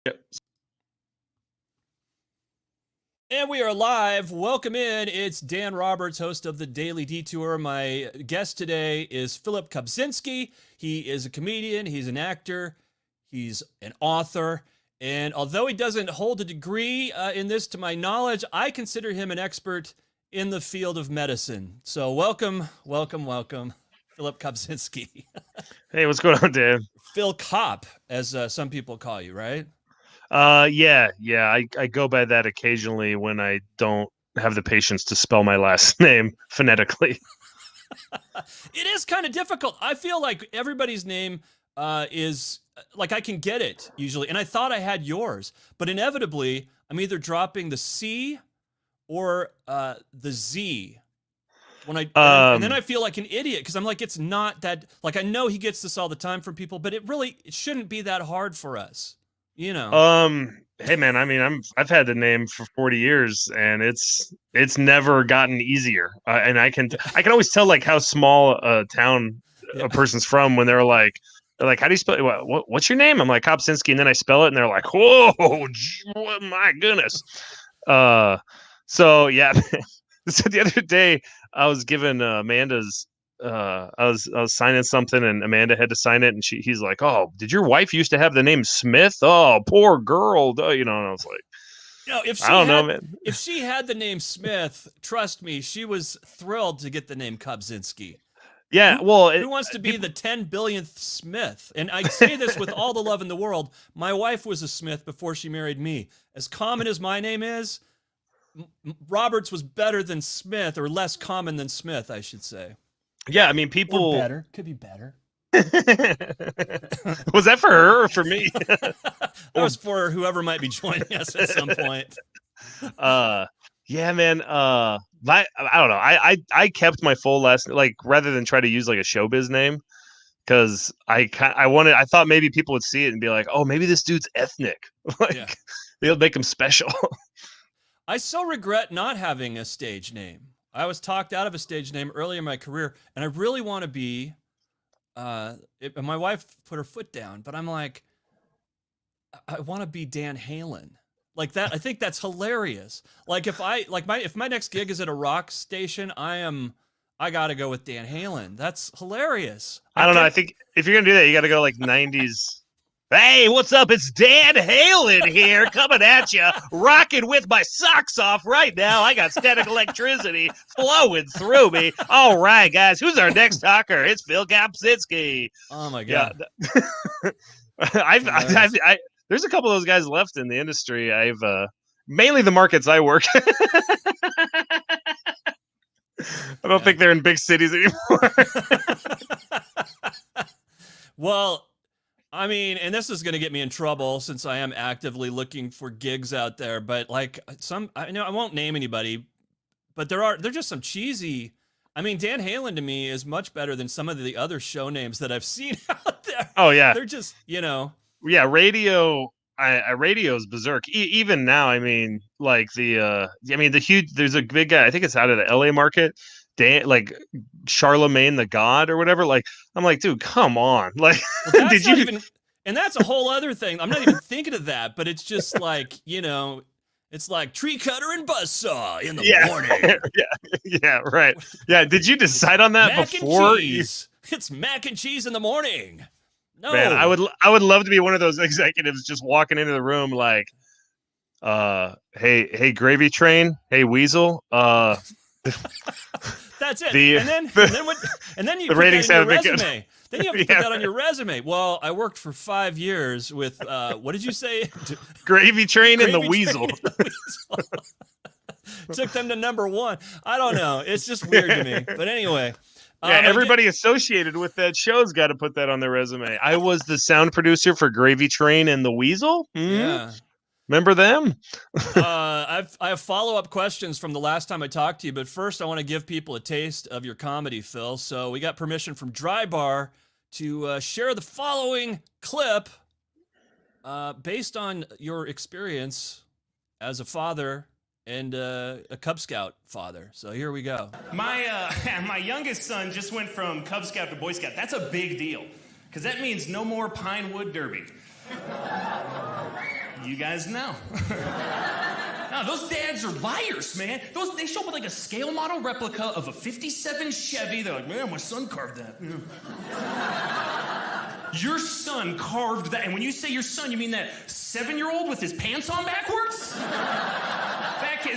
Yep. And we are live. Welcome in. It's Dan Roberts, host of the Daily Detour. My guest today is Phillip Kopzcynski. He is a comedian, he's an actor, he's an author. And although he doesn't hold a degree in this, to my knowledge, I consider him an expert in the field of medicine. So welcome, Phillip Kopzcynski. Hey, what's going on, Dan? Phil Kopp, as some people call you, right? Yeah. I go by that occasionally when I don't have the patience to spell my last name phonetically. It is kind of difficult. I feel like everybody's name is like I can get it usually, and I thought I had yours, but inevitably I'm either dropping the C or the Z when and then I feel like an idiot because I'm like, it's not that, like, I know he gets this all the time from people, but it shouldn't be that hard for us, you know. Hey man, I mean, I've had the name for 40 years, and it's never gotten easier. And I can always tell like how small a town Yeah. a person's from when they're like, how do you spell it? What's your name? I'm like Kopczynski, and then I spell it, and they're like, whoa, my goodness. So yeah, so the other day I was given Amanda's. I was signing something, and Amanda had to sign it, and he's like, "Oh, did your wife used to have the name Smith? Oh, poor girl." And I was like, If I don't know, man. if she had the name Smith, trust me, she was thrilled to get the name Kopczynski. Yeah, Who wants to be the 10 billionth Smith? And I say this with all the love in the world. My wife was a Smith before she married me. As common as my name is, Roberts was better than Smith, or less common than Smith, I should say. Yeah, I mean, people. Or better. Could be better. Was that for her or for me? That was for whoever might be joining us at some point. Yeah, man. I don't know. I kept my full last, like, rather than try to use like a showbiz name, because I thought maybe people would see it and be like, oh, maybe this dude's ethnic. Like, they'll make him special. I so regret not having a stage name. I was talked out of a stage name early in my career, and I really want to be. My wife put her foot down, but I'm like, I want to be Dan Halen, like that. I think that's hilarious. Like if my next gig is at a rock station, I got to go with Dan Halen. That's hilarious. I don't know. I think if you're gonna do that, you got to go like 90s. Hey, what's up? It's Dan Halen here, coming at you, rocking with my socks off right now. I got static electricity flowing through me. All right, guys, who's our next talker? It's Phil Kopzcynski. Oh my god! Yeah. There's a couple of those guys left in the industry. I've mainly the markets I work. I don't think they're in big cities anymore. Well, I mean, and this is going to get me in trouble since I am actively looking for gigs out there, but like I know I won't name anybody, but they're just some cheesy. I mean, Dan Halen to me is much better than some of the other show names that I've seen out there. Oh yeah. They're just, Yeah, radio's berserk. Even now, I mean, like the huge, there's a big guy, I think it's out of the LA market, like Charlemagne the God or whatever. Like, I'm like, dude, come on. Like, did you and that's a whole other thing. I'm not even thinking of that, but it's just like, it's like tree cutter and buzzsaw in the morning. Yeah, right. Yeah, did you decide on that before? It's mac and cheese in the morning. No. Man, I would love to be one of those executives just walking into the room like, hey, gravy train, hey, weasel, That's it. And then you put that on your resume. Then you have to put that on your resume. Well, I worked for 5 years with what did you say? Gravy train and the weasel. Took them to number 1. I don't know. It's just weird to me. But anyway. Yeah, everybody associated with that show's got to put that on their resume. I was the sound producer for Gravy Train and the Weasel. Yeah. Remember them? I have follow-up questions from the last time I talked to you, but first I want to give people a taste of your comedy, Phil. So we got permission from Dry Bar to share the following clip based on your experience as a father and a Cub Scout father. So here we go. My youngest son just went from Cub Scout to Boy Scout. That's a big deal, because that means no more Pine Wood Derby. You guys know. No, those dads are liars, man. They show up with like a scale model replica of a 57 Chevy. They're like, man, my son carved that. Your son carved that. And when you say your son, you mean that 7-year-old with his pants on backwards?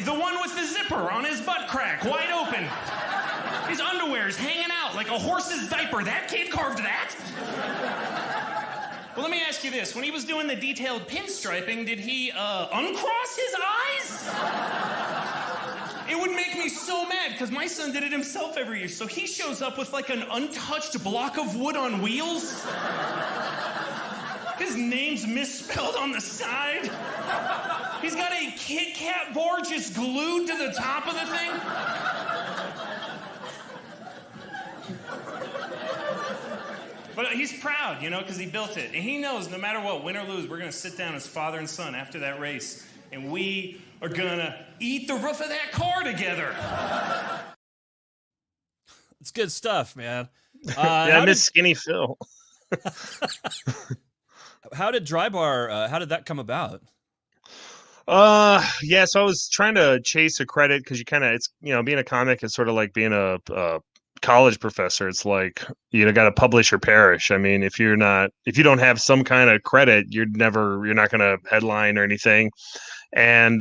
The one with the zipper on his butt crack, wide open. His underwear is hanging out like a horse's diaper. That kid carved that? Well, let me ask you this. When he was doing the detailed pinstriping, did he uncross his eyes? It would make me so mad, because my son did it himself every year. So he shows up with like an untouched block of wood on wheels. His name's misspelled on the side. He's got a Kit Kat bar just glued to the top of the thing. But he's proud, you know, because he built it. And he knows no matter what, win or lose, we're going to sit down as father and son after that race. And we are going to eat the roof of that car together. It's good stuff, man. Yeah, I miss Skinny Phil. How did Dry Bar, how did that come about? Yeah, so I was trying to chase a credit because it's, you know, being a comic is sort of like being a college professor. It's like, you know, got to publish or perish. I mean, if you don't have some kind of credit, you're not going to headline or anything. And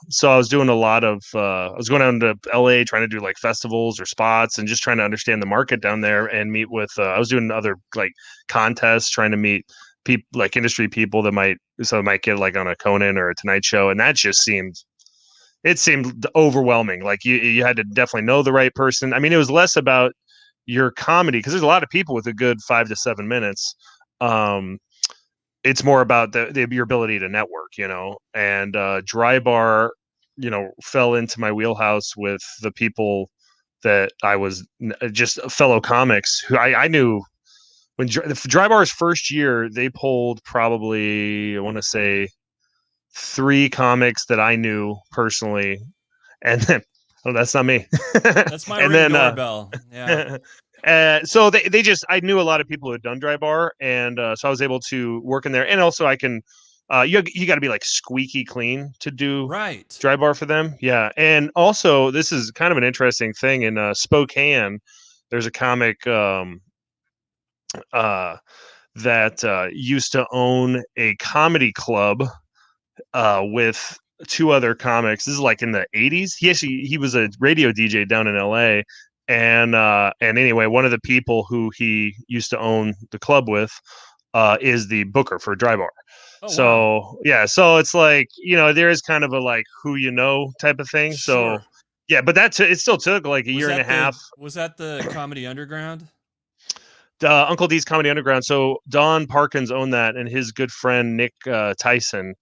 so I was doing a lot of, I was going down to LA trying to do like festivals or spots and just trying to understand the market down there and meet with, I was doing other like contests, trying to meet people, like industry people that might get like on a Conan or a Tonight Show. And that just seemed overwhelming. Like you had to definitely know the right person. I mean, it was less about your comedy, because there's a lot of people with a good 5 to 7 minutes. It's more about your ability to network, you know, and Dry Bar, you know, fell into my wheelhouse with the people that I was just fellow comics who I knew. When Dry Bar's first year, they pulled probably, I want to say, 3 comics that I knew personally, and then that's not me. That's my ring doorbell. Yeah. So they just, I knew a lot of people who had done Dry Bar, and so I was able to work in there. And also I can, you got to be like squeaky clean to do Dry Bar for them. Yeah. And also this is kind of an interesting thing in Spokane. There's a comic that used to own a comedy club with 2 other comics. This is like in the 80s. He was a radio DJ down in LA. And anyway, one of the people who he used to own the club with is the booker for Dry Bar. Oh, so wow. Yeah, so it's like, you know, there is kind of a like who you know type of thing. Sure. So yeah, but it still took like a year and a half. Was that the Comedy Underground? Uncle D's Comedy Underground. So Don Parkins owned that, and his good friend Nick Tyson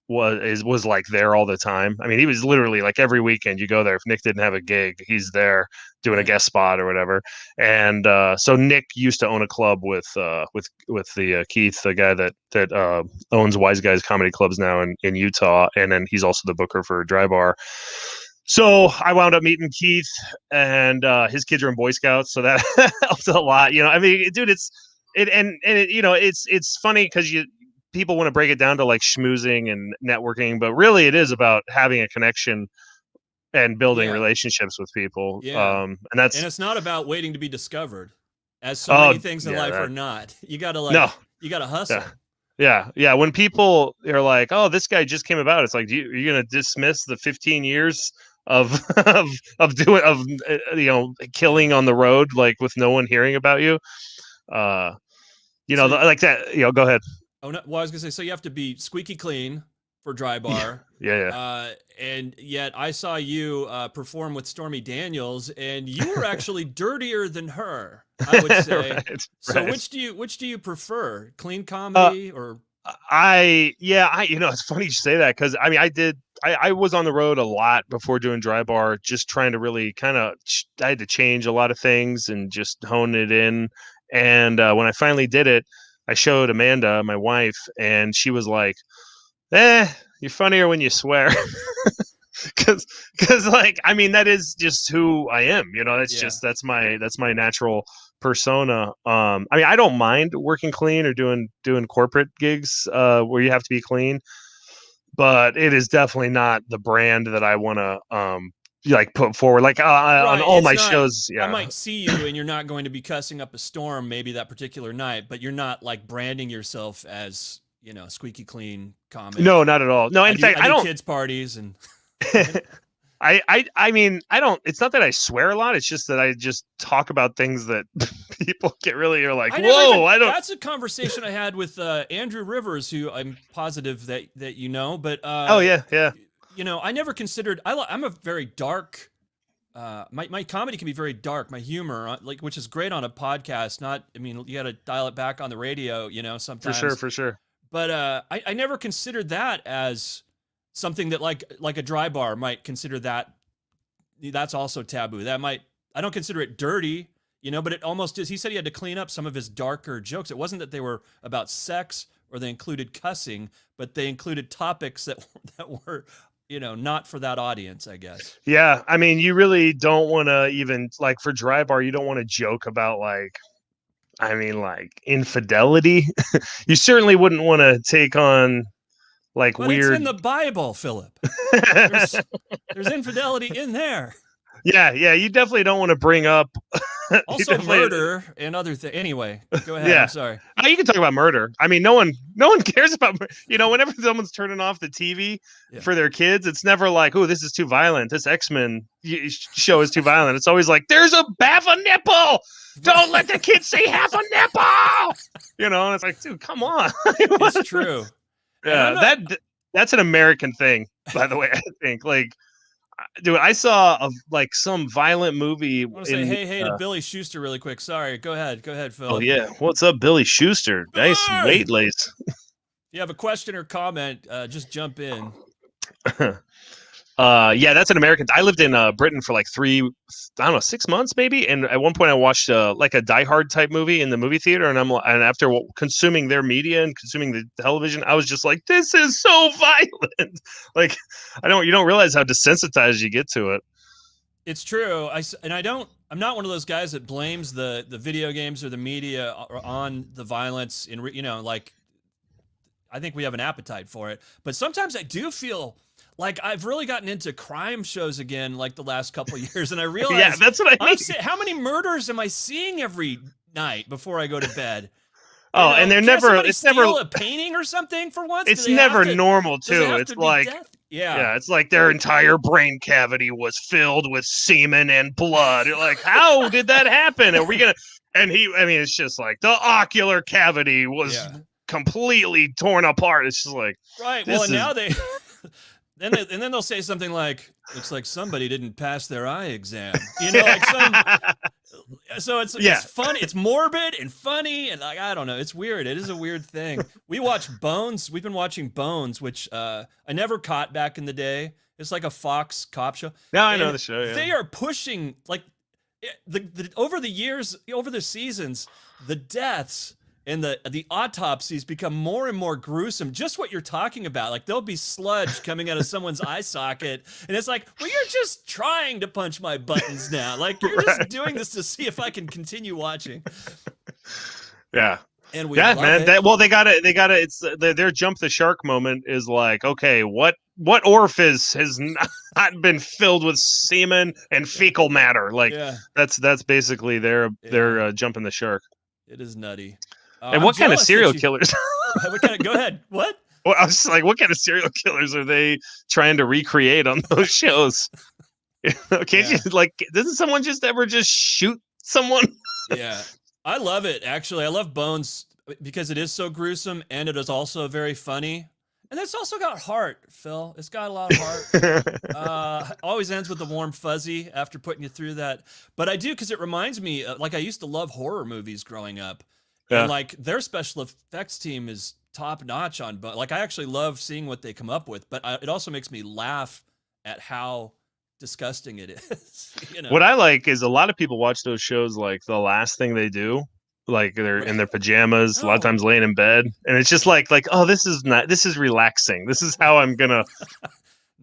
was like there all the time. I mean, he was literally like every weekend you go there. If Nick didn't have a gig, he's there doing a guest spot or whatever. And so Nick used to own a club with the Keith, the guy that owns Wise Guys Comedy Clubs now in Utah, and then he's also the booker for Dry Bar. So I wound up meeting Keith, and his kids are in Boy Scouts, so that helped a lot. You know, I mean, dude, it's funny because people want to break it down to like schmoozing and networking, but really it is about having a connection and building relationships with people. Yeah. And it's not about waiting to be discovered, as so many things in life are not. You gotta you gotta hustle. Yeah. When people are like, "Oh, this guy just came about," it's like, are you gonna dismiss the 15 years of killing on the road, like with no one hearing about you? Like that. You know, go ahead. Oh no! Well, I was gonna say, so you have to be squeaky clean for Dry Bar. Yeah. And yet I saw you perform with Stormy Daniels, and you were actually dirtier than her, I would say. So which do you prefer? Clean comedy or? It's funny you say that, because I mean, I was on the road a lot before doing Dry Bar, just trying to really I had to change a lot of things and just hone it in. And when I finally did it, I showed Amanda, my wife, and she was like, you're funnier when you swear. Cause like, I mean, that is just who I am, you know, that's my natural persona. I mean, I don't mind working clean or doing corporate gigs, where you have to be clean. but it is definitely not the brand that I want to like put forward. Like on Right, all it's my not- shows, I yeah. might see you and you're not going to be cussing up a storm maybe that particular night, but you're not like branding yourself as, you know, squeaky clean comic. No, not at all. No, in fact, I I do don't. kids parties and I mean, I don't. It's not that I swear a lot. It's just that I just talk about things that people get really are like, I never whoa, even- I don't. That's a conversation I had with Andrew Rivers, who I'm positive that you know, but Oh yeah, yeah. you know, I never considered. I'm a very dark. My comedy can be very dark. My humor, like, which is great on a podcast. Not, I mean, you got to dial it back on the radio, you know, sometimes. For sure. But I never considered that as something that like a dry bar might consider that. That's also taboo. I don't consider it dirty, you know, but it almost is. He said he had to clean up some of his darker jokes. It wasn't that they were about sex or they included cussing, but they included topics that were, you know, not for that audience, I guess. Yeah, I mean, you really don't want to even like for dry bar. You don't want to joke about like, I mean, like infidelity. You certainly wouldn't want to take on like But weird. it's in the Bible, Philip. There's infidelity in there. Yeah, you definitely don't want to bring up Also murder and other things. Anyway, go ahead. Yeah. I'm sorry. Oh, you can talk about murder. I mean, no one cares about, you know, whenever someone's turning off the TV for their kids, it's never like, oh, this is too violent. This X-Men show is too violent. It's always like, there's a half a nipple. Don't let the kids see half a nipple. You know, and it's like, dude, come on. It's true. Yeah, that's an American thing, by the way. I think, like, dude, I saw like some violent movie. I want to say hey to Billy Schuster really quick. Sorry, go ahead, Phil. Oh yeah, what's up, Billy Schuster? Nice weight lace. If you have a question or comment, just jump in. Yeah, that's an American. I lived in Britain for like 6 months maybe, and at one point I watched like a Die Hard type movie in the movie theater, and after consuming their media and consuming the television, I was just like, this is so violent. Like, you don't realize how desensitized you get to it. It's true. I'm not one of those guys that blames the video games or the media on the violence. You know, like, I think we have an appetite for it, but sometimes I do feel like I've really gotten into crime shows again, like the last couple of years, and I realize, yeah, that's what I mean. How many murders am I seeing every night before I go to bed? Oh, and they're never. It's never a painting or something for once. It's never normal too. It's like, yeah, it's like their entire brain cavity was filled with semen and blood. You're like, how did that happen? Are we gonna? And it's just like the ocular cavity was completely torn apart. It's just like, right. Well, and now they. And then they'll say something like, "Looks like somebody didn't pass their eye exam." You know, like so it's fun. It's morbid and funny, and like, I don't know. It's weird. It is a weird thing. We watch Bones. We've been watching Bones, which I never caught back in the day. It's like a Fox cop show. Now I know the show. Yeah. They are pushing like over the years, over the seasons, the deaths. And the autopsies become more and more gruesome. Just what you're talking about. Like, there'll be sludge coming out of someone's eye socket. And it's like, well, you're just trying to punch my buttons now. Like, you're just doing this to see if I can continue watching. Yeah. And we love it. They got it. It's their jump the shark moment is like, okay, what orifice has not been filled with semen and fecal matter? Like, that's basically their jumping the shark. It is nutty. And what kind of serial killers? Go ahead. What? Well, I was just like, what kind of serial killers are they trying to recreate on those shows? Can't you, like, doesn't someone just ever just shoot someone? Yeah. I love it, actually. I love Bones because it is so gruesome and it is also very funny. And it's also got heart, Phil. It's got a lot of heart. Always ends with a warm fuzzy after putting you through that. But I do, because it reminds me, like, I used to love horror movies growing up. And like, their special effects team is top notch on, but like, I actually love seeing what they come up with, but it also makes me laugh at how disgusting it is. You know? What I like is a lot of people watch those shows like the last thing they do, like they're in their pajamas, a lot of times laying in bed, and it's just like, oh, this is relaxing. This is how I'm gonna.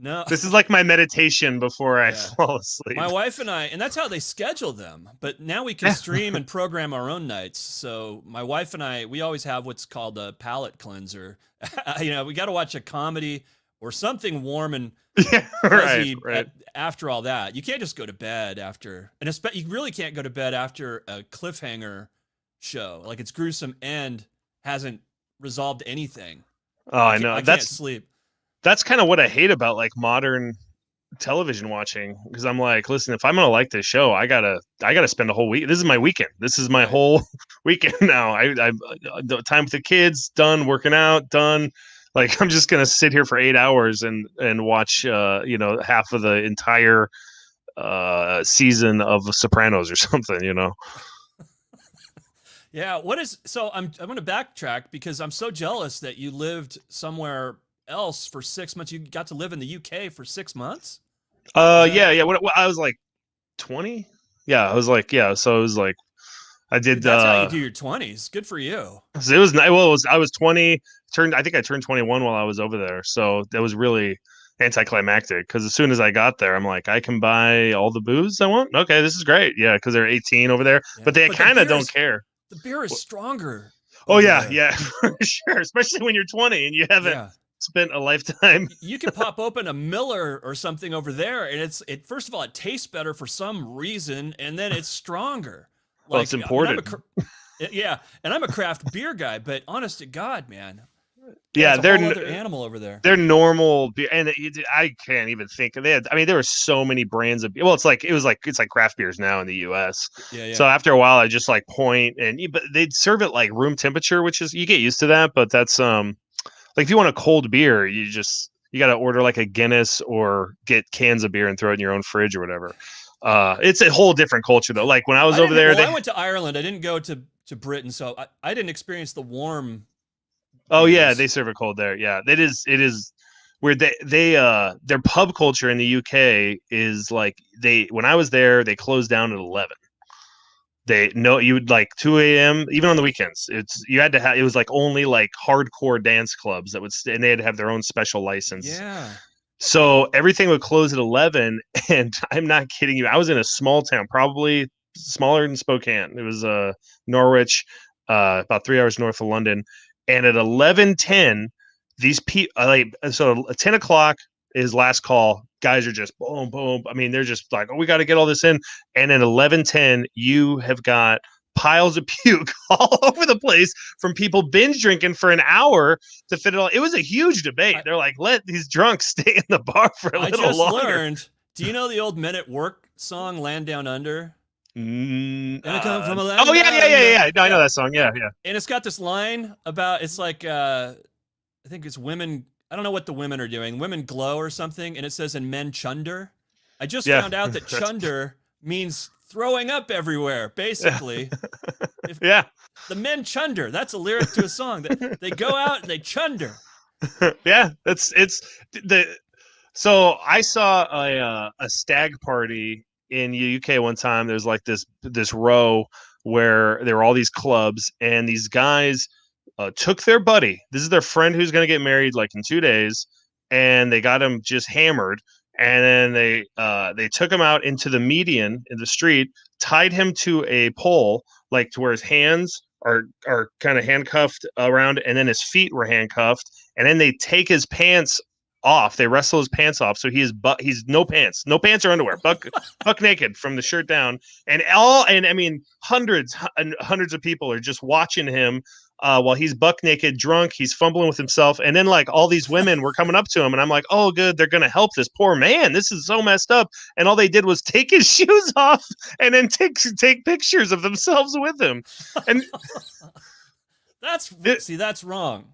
No, this is like my meditation before I fall asleep. My wife and I, and that's how they schedule them. But now we can stream and program our own nights. So my wife and I, we always have what's called a palate cleanser. You know, we got to watch a comedy or something warm and Yeah, fuzzy right. after all that. You can't just go to bed after, and you really can't go to bed after a cliffhanger show. Like its gruesome end hasn't resolved anything. Oh, I know. I can't sleep. That's kind of what I hate about like modern television watching, because I'm like, listen, if I'm gonna like this show, I gotta spend a whole week. This is my weekend. This is my whole weekend now. I the time with the kids, done working out, done. Like I'm just gonna sit here for 8 hours and watch half of the entire season of Sopranos or something. Yeah. So I'm going to backtrack because I'm so jealous that you lived somewhere else for 6 months. You got to live in the UK for 6 months. Yeah. What I was like 20. Yeah, I was like, yeah. So it was like I did. Dude, that's how you do your 20s. Good for you. So it was. Well, I was 20. I think I turned 21 while I was over there. So that was really anticlimactic, because as soon as I got there, I'm like, I can buy all the booze I want. Okay, this is great. Yeah, because they're 18 over there, Yeah. but they kind of don't care. The beer is stronger. Oh yeah, for sure. Especially when you're 20 and you haven't spent a lifetime. You can pop open a Miller or something over there, and it first of all, it tastes better for some reason, and then it's stronger. Well, it's imported. And I'm a craft beer guy, but honest to God, man. Yeah, they're another animal over there. They're normal beer, and I can't even think of it. I mean, there were so many brands of beer. Well, it's like craft beers now in the U.S. Yeah. So after a while, I just like point, but they'd serve it like room temperature, which is, you get used to that. But that's like, if you want a cold beer, you got to order like a Guinness or get cans of beer and throw it in your own fridge or whatever. It's a whole different culture though. Like when I was over there, I went to Ireland. I didn't go to Britain, so I didn't experience the warm. Oh yeah, they serve it cold there. Yeah, it is where they their pub culture in the UK is like, when I was there, they closed down at 11. You would like 2 a.m. even on the weekends. It was like only like hardcore dance clubs that would and they had to have their own special license. Yeah. So everything would close at 11, and I'm not kidding you. I was in a small town, probably smaller than Spokane. It was Norwich, about 3 hours north of London. And at 11:10, these people, so at 10 o'clock is last call. Guys are just boom, boom. I mean, they're just like, oh, we got to get all this in. And at 11:10, you have got piles of puke all over the place from people binge drinking for an hour to fit it all. It was a huge debate. They're like, let these drunks stay in the bar for a little longer. Learned. Do you know the old Men at Work song, Land Down Under? I come from a land yeah. No, I know that song. Yeah. And it's got this line about, it's like, I think it's women. I don't know what the women are doing. Women glow or something. And it says, and men chunder. I just found out that chunder means throwing up everywhere, basically. Yeah. The men chunder. That's a lyric to a song. They go out and they chunder. Yeah. So I saw a stag party in the UK one time. There's like this row where there were all these clubs, and these guys took their buddy. This is their friend who's going to get married like in 2 days, and they got him just hammered. And then they took him out into the median in the street, tied him to a pole, like to where his hands are kind of handcuffed around, and then his feet were handcuffed. And then they take his pants off. They wrestle his pants off, so he's no pants or underwear, buck naked from the shirt down. And I mean, hundreds of people are just watching him while he's buck naked, drunk. He's fumbling with himself, and then like all these women were coming up to him, and I'm like, oh, good, they're gonna help this poor man. This is so messed up. And all they did was take his shoes off and then take pictures of themselves with him. And that's wrong.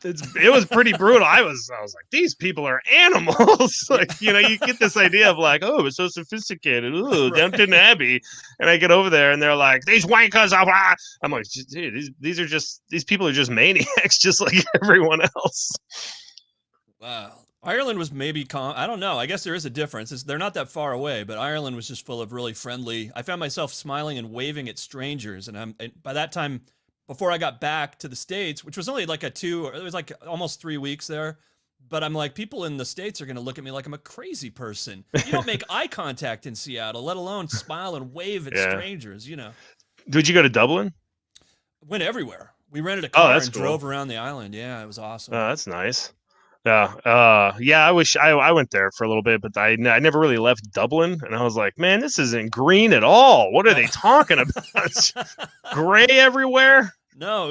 It was pretty brutal. I was like, these people are animals. Like, you get this idea of like, oh, it's so sophisticated. Ooh, right. Downton Abbey. And I get over there and they're like, these wankers are. Ah. I'm like, dude, these people are just maniacs, just like everyone else. Wow. Ireland was maybe I don't know. I guess there is a difference. They're not that far away, but Ireland was just full of really friendly. I found myself smiling and waving at strangers, and by that time, before I got back to the States, which was only like it was like almost 3 weeks there. But I'm like, people in the States are going to look at me like I'm a crazy person. You don't make eye contact in Seattle, let alone smile and wave at strangers, Did you go to Dublin? Went everywhere. We rented a car and cool. drove around the island. Yeah, it was awesome. Oh, that's nice. Yeah. I wish I went there for a little bit, but I never really left Dublin, and I was like, man, this isn't green at all. What are they talking about? It's gray everywhere. No, it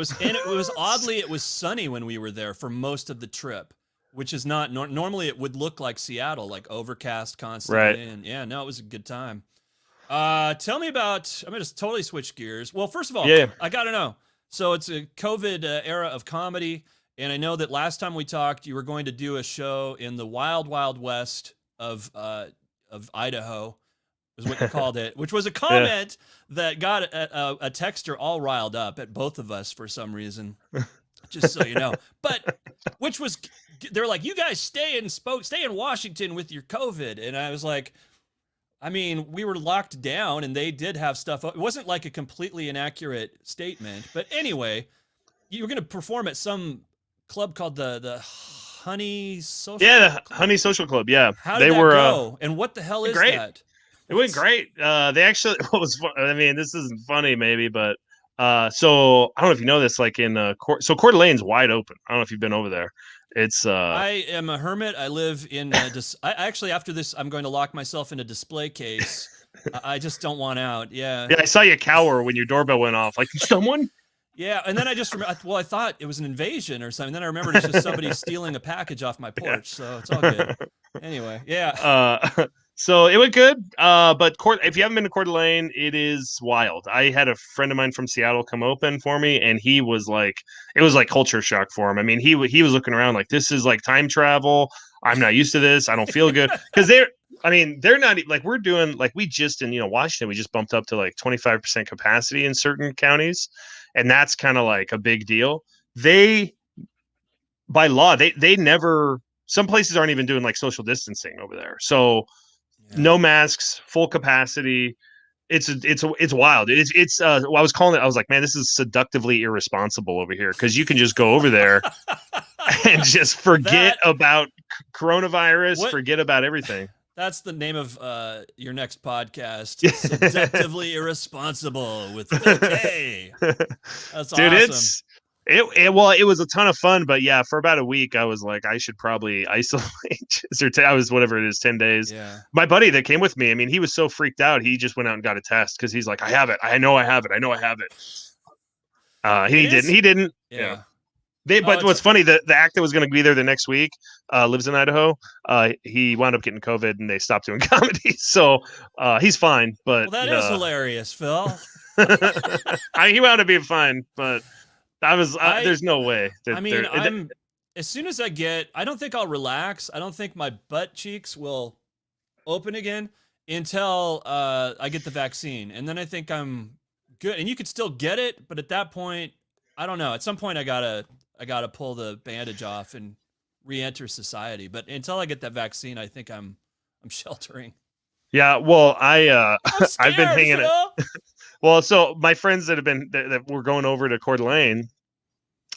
was oddly, it was sunny when we were there for most of the trip, which is not normally it would look like Seattle, like overcast constantly. Right. And yeah, no, it was a good time. Tell me about. I'm gonna just totally switch gears. Well, first of all, Yeah. I gotta know. So it's a COVID era of comedy. And I know that last time we talked, you were going to do a show in the wild, wild west of Idaho, is what you called it, which was a comment that got a texter all riled up at both of us for some reason, just so you know. But which was, they're like, you guys stay in Washington with your COVID, and I was like, I mean, we were locked down, and they did have stuff. It wasn't like a completely inaccurate statement, but anyway, you were going to perform at some club called the Honey Social. Yeah, the Honey Social Club. Yeah, How did that go? And what the hell is great. that? It went great. They actually, what was fun, I mean, this isn't funny maybe, but so I don't know if you know this, like in so Coeur d'Alene's wide open. I don't know if you've been over there. It's I am a hermit. I live in I actually, after this, I'm going to lock myself in a display case. I just don't want out. Yeah. Yeah, I saw you cower when your doorbell went off. Like, someone? Yeah, and then I just well, I thought it was an invasion or something. Then I remembered it's just somebody stealing a package off my porch. So it's all good. Anyway, yeah. So it went good. But if you haven't been to Coeur d'Alene, it is wild. I had a friend of mine from Seattle come open for me, and he was like, it was like culture shock for him. I mean, he was looking around like, this is like time travel. I'm not used to this. I don't feel good because they're not like we're doing, like we just in Washington, we just bumped up to like 25% capacity in certain counties. And that's kind of like a big deal. They, by law, they never, some places aren't even doing like social distancing over there. So no masks, full capacity. It's wild. I was calling it, I was like, man, this is seductively irresponsible over here. Cause you can just go over there and just forget about coronavirus, forget about everything. That's the name of your next podcast. Seductively Irresponsible with Phil K. That's dude, awesome. It was a ton of fun, but yeah, for about a week, I was like, I should probably isolate. I was whatever it is, 10 days. Yeah. My buddy that came with me, I mean, he was so freaked out. He just went out and got a test because he's like, I have it. I know I have it. I know I have it. He didn't. Yeah. But what's funny, the act that was going to be there the next week lives in Idaho. He wound up getting COVID, and they stopped doing comedy. So he's fine. But that is hilarious, Phil. He wound up being fine, but there's no way. As soon as I don't think I'll relax. I don't think my butt cheeks will open again until I get the vaccine, and then I think I'm good. And you could still get it, but at that point, I don't know. At some point, I gotta pull the bandage off and re-enter society. But until I get that vaccine, I think I'm sheltering. Yeah, well, I'm scared, I've been hanging it. Well, so my friends that were going over to Coeur d'Alene,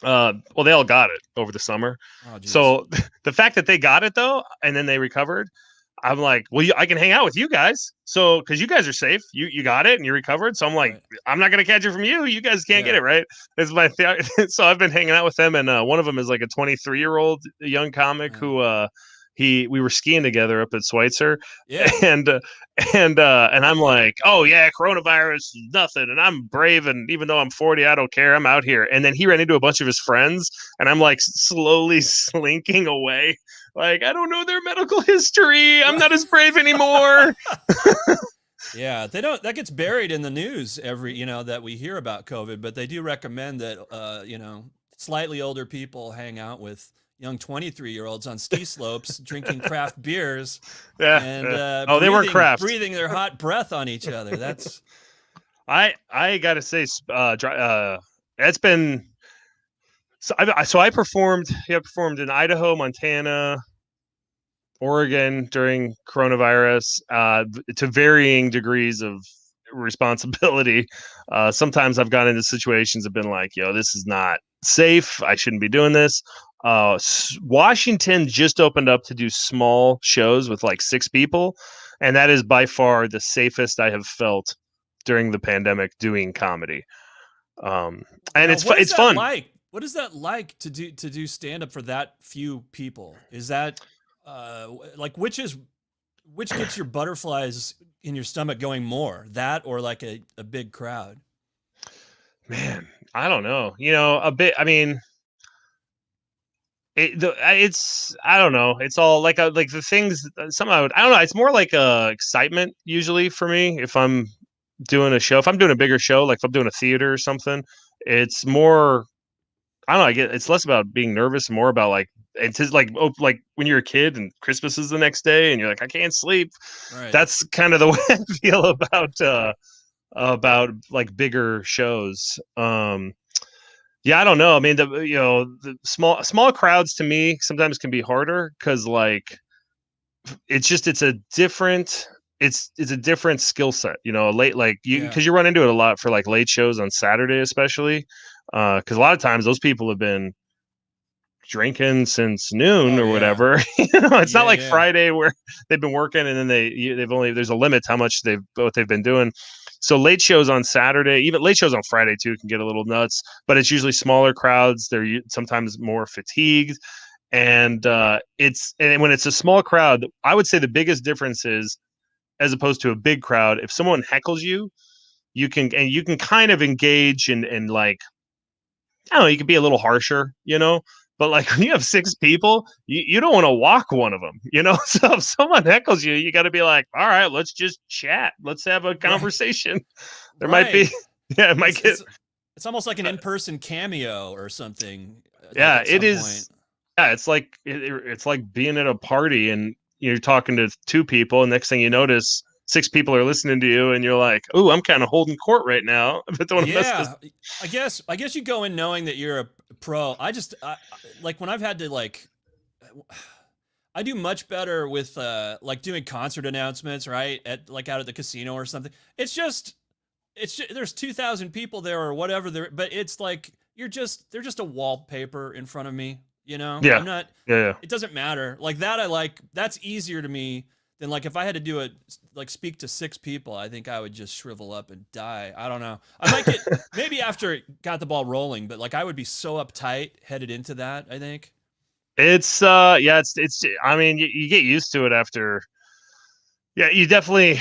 well, they all got it over the summer. Oh, so the fact that they got it though, and then they recovered, I'm like, well, I can hang out with you guys. So, because you guys are safe, you got it and you recovered. So I'm like, right. I'm not gonna catch it from you. You guys can't get it, right? It's my so I've been hanging out with them, and one of them is like a 23-year-old young comic who we were skiing together up at Schweitzer, and I'm like, oh yeah, coronavirus is nothing, and I'm brave, and even though I'm 40, I don't care, I'm out here. And then he ran into a bunch of his friends, and I'm like slowly slinking away, like I don't know their medical history, I'm not as brave anymore. Yeah, they don't. That gets buried in the news that we hear about COVID, but they do recommend that slightly older people hang out with young 23-year-olds on ski slopes drinking craft beers. And they weren't craft. Breathing their hot breath on each other. That's I gotta say, it's been so I performed in Idaho, Montana, Oregon during coronavirus, to varying degrees of responsibility. Sometimes I've gone into situations have been like, yo, this is not safe, I shouldn't be doing this. Washington just opened up to do small shows with like 6 people, and that is by far the safest I have felt during the pandemic doing comedy. And it's fun. Like What is that like to do stand up for that few people? Is that like which gets your butterflies in your stomach going more? That or like a big crowd? Man, I don't know. A bit. I mean, it's I don't know. It's all like the things. Somehow I don't know. It's more like excitement usually for me if I'm doing a show. If I'm doing a bigger show, like if I'm doing a theater or something, it's more. I don't know. I get it's less about being nervous, more about like it's just like when you're a kid and Christmas is the next day and you're like I can't sleep. Right. That's kind of the way I feel about like bigger shows. Yeah, I don't know. I mean, the small crowds to me sometimes can be harder because like it's a different it's a different skill set. Late like you Yeah. because you run into it a lot for like late shows on Saturday especially because a lot of times those people have been drinking since noon Oh or yeah. whatever. It's not Yeah, like yeah. Friday where they've been working and then they've only there's a limit to how much they've been doing. So late shows on Saturday, even late shows on Friday too, can get a little nuts. But it's usually smaller crowds. They're sometimes more fatigued, and when it's a small crowd, I would say the biggest difference is as opposed to a big crowd. If someone heckles you, you can kind of engage and like I don't know, you could be a little harsher. But like when you have six people, you don't want to walk one of them. So if someone heckles you, you got to be like, all right, let's just chat. Let's have a Right. conversation. There might be, Right. yeah, it might get, It's almost like an in-person cameo or something. yeah, Like at it some is. point. Yeah, it's like being at a party and you're talking to two people, and next thing you notice, six people are listening to you, and you're like, "Ooh, I'm kind of holding court right now." But don't want to mess this. Yeah, I guess you go in knowing that you're a pro. Like when I've had to like, I do much better with like doing concert announcements, right? At like out at the casino or something. It's just there's 2,000 people there or whatever there, but it's like they're just a wallpaper in front of me. Yeah, I'm not. yeah. It doesn't matter. Like that, that's easier to me than like if I had to do it like speak to six people. I think I would just shrivel up and die. I don't know. I might get maybe after it got the ball rolling, but like I would be so uptight headed into that. I think. It's I mean you get used to it after. Yeah, you definitely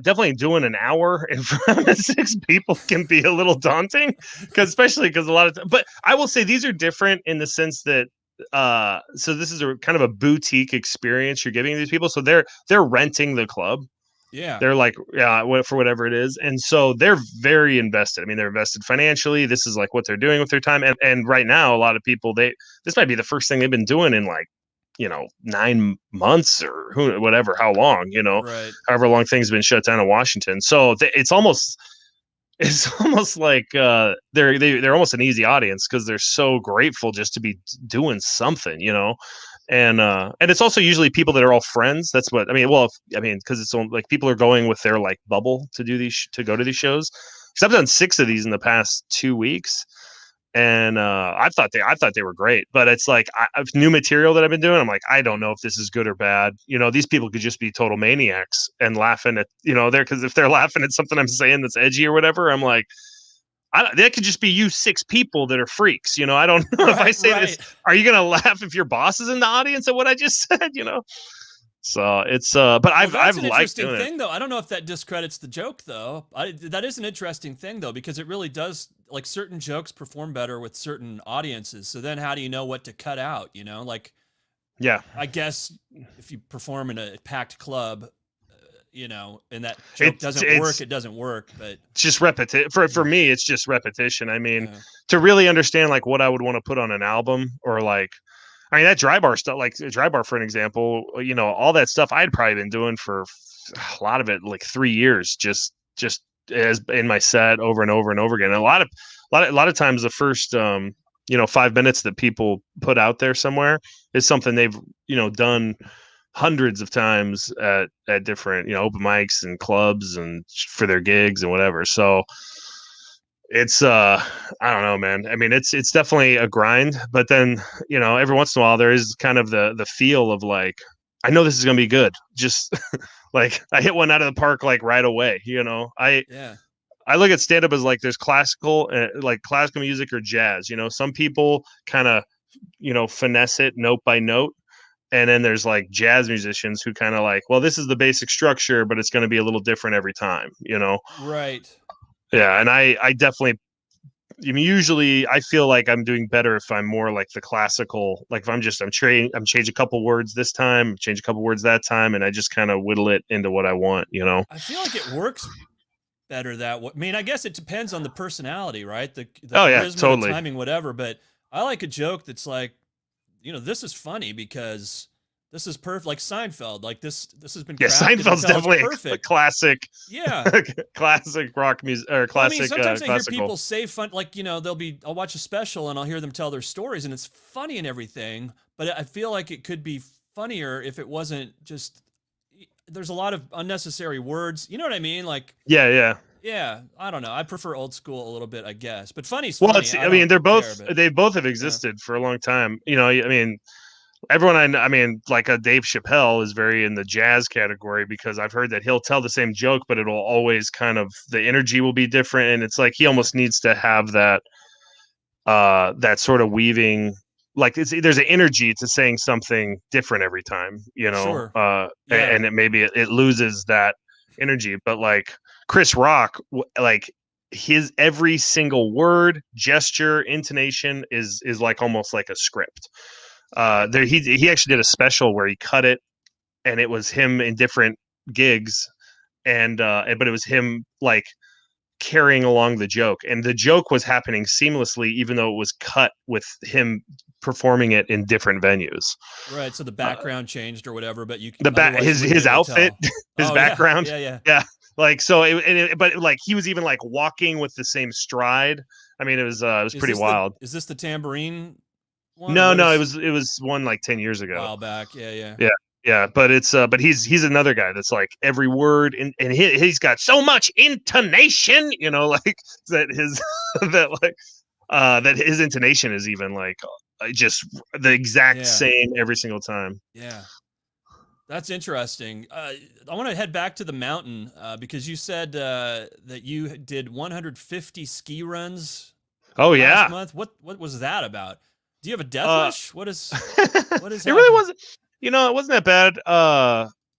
definitely doing an hour in front of six people can be a little daunting especially because a lot of but I will say these are different in the sense that so this is a kind of a boutique experience you're giving these people. So they're renting the club. Yeah. They're like, yeah, for whatever it is. And so they're very invested. I mean, they're invested financially. This is like what they're doing with their time. And right now, a lot of people, this might be the first thing they've been doing in like, 9 months or whatever, how long, Right. however long things have been shut down in Washington. So it's almost like they're almost an easy audience because they're so grateful just to be doing something. And it's also usually people that are all friends. That's what I mean. Well, because it's like people are going with their like bubble to do to go to these shows. Because I've done 6 of these in the past 2 weeks, and I thought they were great. But it's like new material that I've been doing. I'm like, I don't know if this is good or bad. These people could just be total maniacs and laughing at because if they're laughing at something I'm saying that's edgy or whatever, I'm like. That could just be you 6 people that are freaks. I don't know if I say this. Are you going to laugh if your boss is in the audience at what I just said? So it's, but I've an liked interesting doing thing, though. I don't know if that discredits the joke, though. That is an interesting thing, though, because it really does, like certain jokes perform better with certain audiences. So then how do you know what to cut out? Like, yeah, I guess if you perform in a packed club, and that joke doesn't work, it doesn't work. But it's just repetition for me. It's just repetition. I mean, to really understand like what I would want to put on an album or like, I mean, that dry bar stuff, like dry bar, for an example, all that stuff I'd probably been doing for a lot of it, like 3 years, just as in my set over and over and over again. And a lot of times the first, 5 minutes that people put out there somewhere is something they've, done hundreds of times at different, open mics and clubs and for their gigs and whatever. So it's I don't know, man. I mean, it's definitely a grind, but then, every once in a while there is kind of the feel of like, I know this is going to be good. Just like I hit one out of the park, like right away, yeah. I look at stand up as like there's classical music or jazz. Some people kind of finesse it note by note. And then there's like jazz musicians who kind of like, well, this is the basic structure, but it's going to be a little different every time, Right. Yeah. And I definitely, usually I feel like I'm doing better if I'm more like the classical, like if I'm change a couple words this time, change a couple words that time. And I just kind of whittle it into what I want, I feel like it works better that way. I mean, I guess it depends on the personality, right? The Oh yeah, charisma, totally. the timing, whatever. But I like a joke that's like, this is funny because this is perfect. Like Seinfeld, like this has been crafted Seinfeld's definitely a classic. Yeah, classic rock music or classic. I mean, sometimes I hear classical. people say fun, like I'll watch a special and I'll hear them tell their stories, and it's funny and everything. But I feel like it could be funnier if it wasn't just. There's a lot of unnecessary words. You know what I mean? Like yeah. I don't know. I prefer old school a little bit, I guess. But funny's well, funny. I mean, they both have existed for a long time. I mean, everyone I mean, like a Dave Chappelle is very in the jazz category because I've heard that he'll tell the same joke, but it'll always kind of the energy will be different, and it's like he almost needs to have that that sort of weaving. Like there's an energy to saying something different every time, Sure. And it loses that energy. But like Chris Rock, like his every single word, gesture, intonation is like almost like a script. He actually did a special where he cut it, and it was him in different gigs, but it was him like carrying along the joke, and the joke was happening seamlessly even though it was cut with him performing it in different venues. Right, so the background changed or whatever, but his outfit, his background, yeah. Like so, but like he was even like walking with the same stride. I mean, it was pretty wild. Is this the tambourine one? No, it was one like 10 years ago. A while back, yeah. Yeah, but it's but he's another guy that's like every word and he's got so much intonation, like that that his intonation is even like just the exact same every single time. Yeah. That's interesting. I want to head back to the mountain because you said that you did 150 ski runs. Oh last month. What was that about? Do you have a death wish? What is it really wasn't. It wasn't that bad.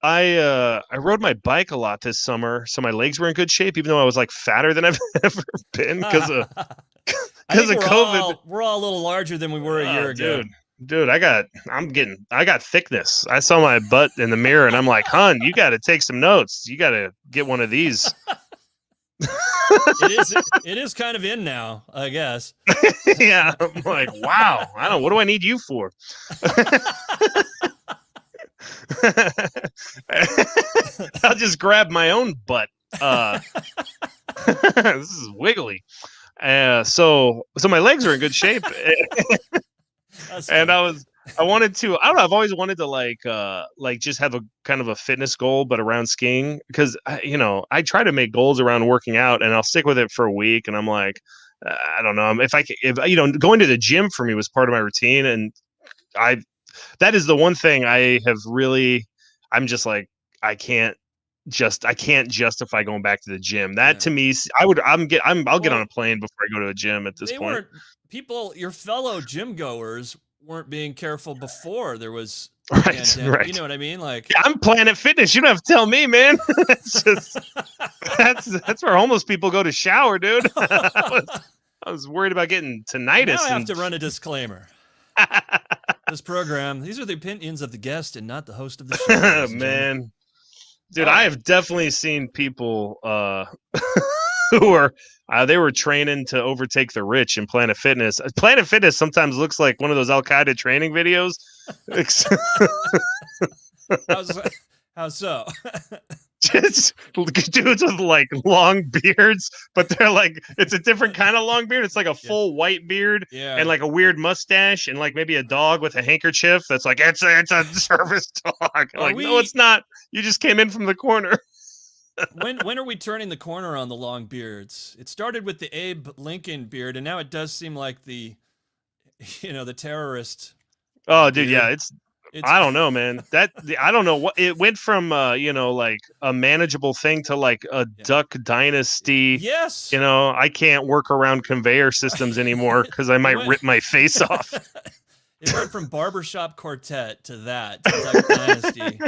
I rode my bike a lot this summer, so my legs were in good shape, even though I was like fatter than I've ever been because of COVID. We're all a little larger than we were a year ago. Dude, I got thickness. I saw my butt in the mirror and I'm like, "Hun, you got to take some notes. You got to get one of these." It is kind of in now, I guess. Yeah, I'm like, wow. I don't. What do I need you for? I'll just grab my own butt. This is wiggly. So my legs are in good shape. And I wanted to, I don't know, I've always wanted to like just have a kind of a fitness goal, but around skiing, because I try to make goals around working out and I'll stick with it for a week. And I'm like, I don't know if going to the gym for me was part of my routine. And that is the one thing I'm just like, I can't justify going back to the gym. That to me, I'll get on a plane before I go to a gym at this point. Your fellow gym goers weren't being careful before there was right. You know what I mean? Like, I'm Planet Fitness. You don't have to tell me, man. That's where homeless people go to shower, dude. I was worried about getting tinnitus. Now I have to run a disclaimer. This program, these are the opinions of the guest and not the host of the show. Man. Dude, I have definitely seen people who are they were training to overtake the rich in Planet Fitness. Planet Fitness sometimes looks like one of those Al Qaeda training videos. How so? Just dudes with like long beards, but they're like, it's a different kind of long beard. It's like a full white beard and like a weird mustache and like maybe a dog with a handkerchief that's like, it's a service dog. No, it's not. You just came in from the corner. When are we turning the corner on the long beards? It started with the Abe Lincoln beard, and now it does seem like the terrorist. Oh, dude, beard. Yeah, I don't know, man. I don't know what it went from, like a manageable thing to like a Duck Dynasty. Yes. I can't work around conveyor systems anymore because I might rip my face off. It went from barbershop quartet to that to Duck Dynasty.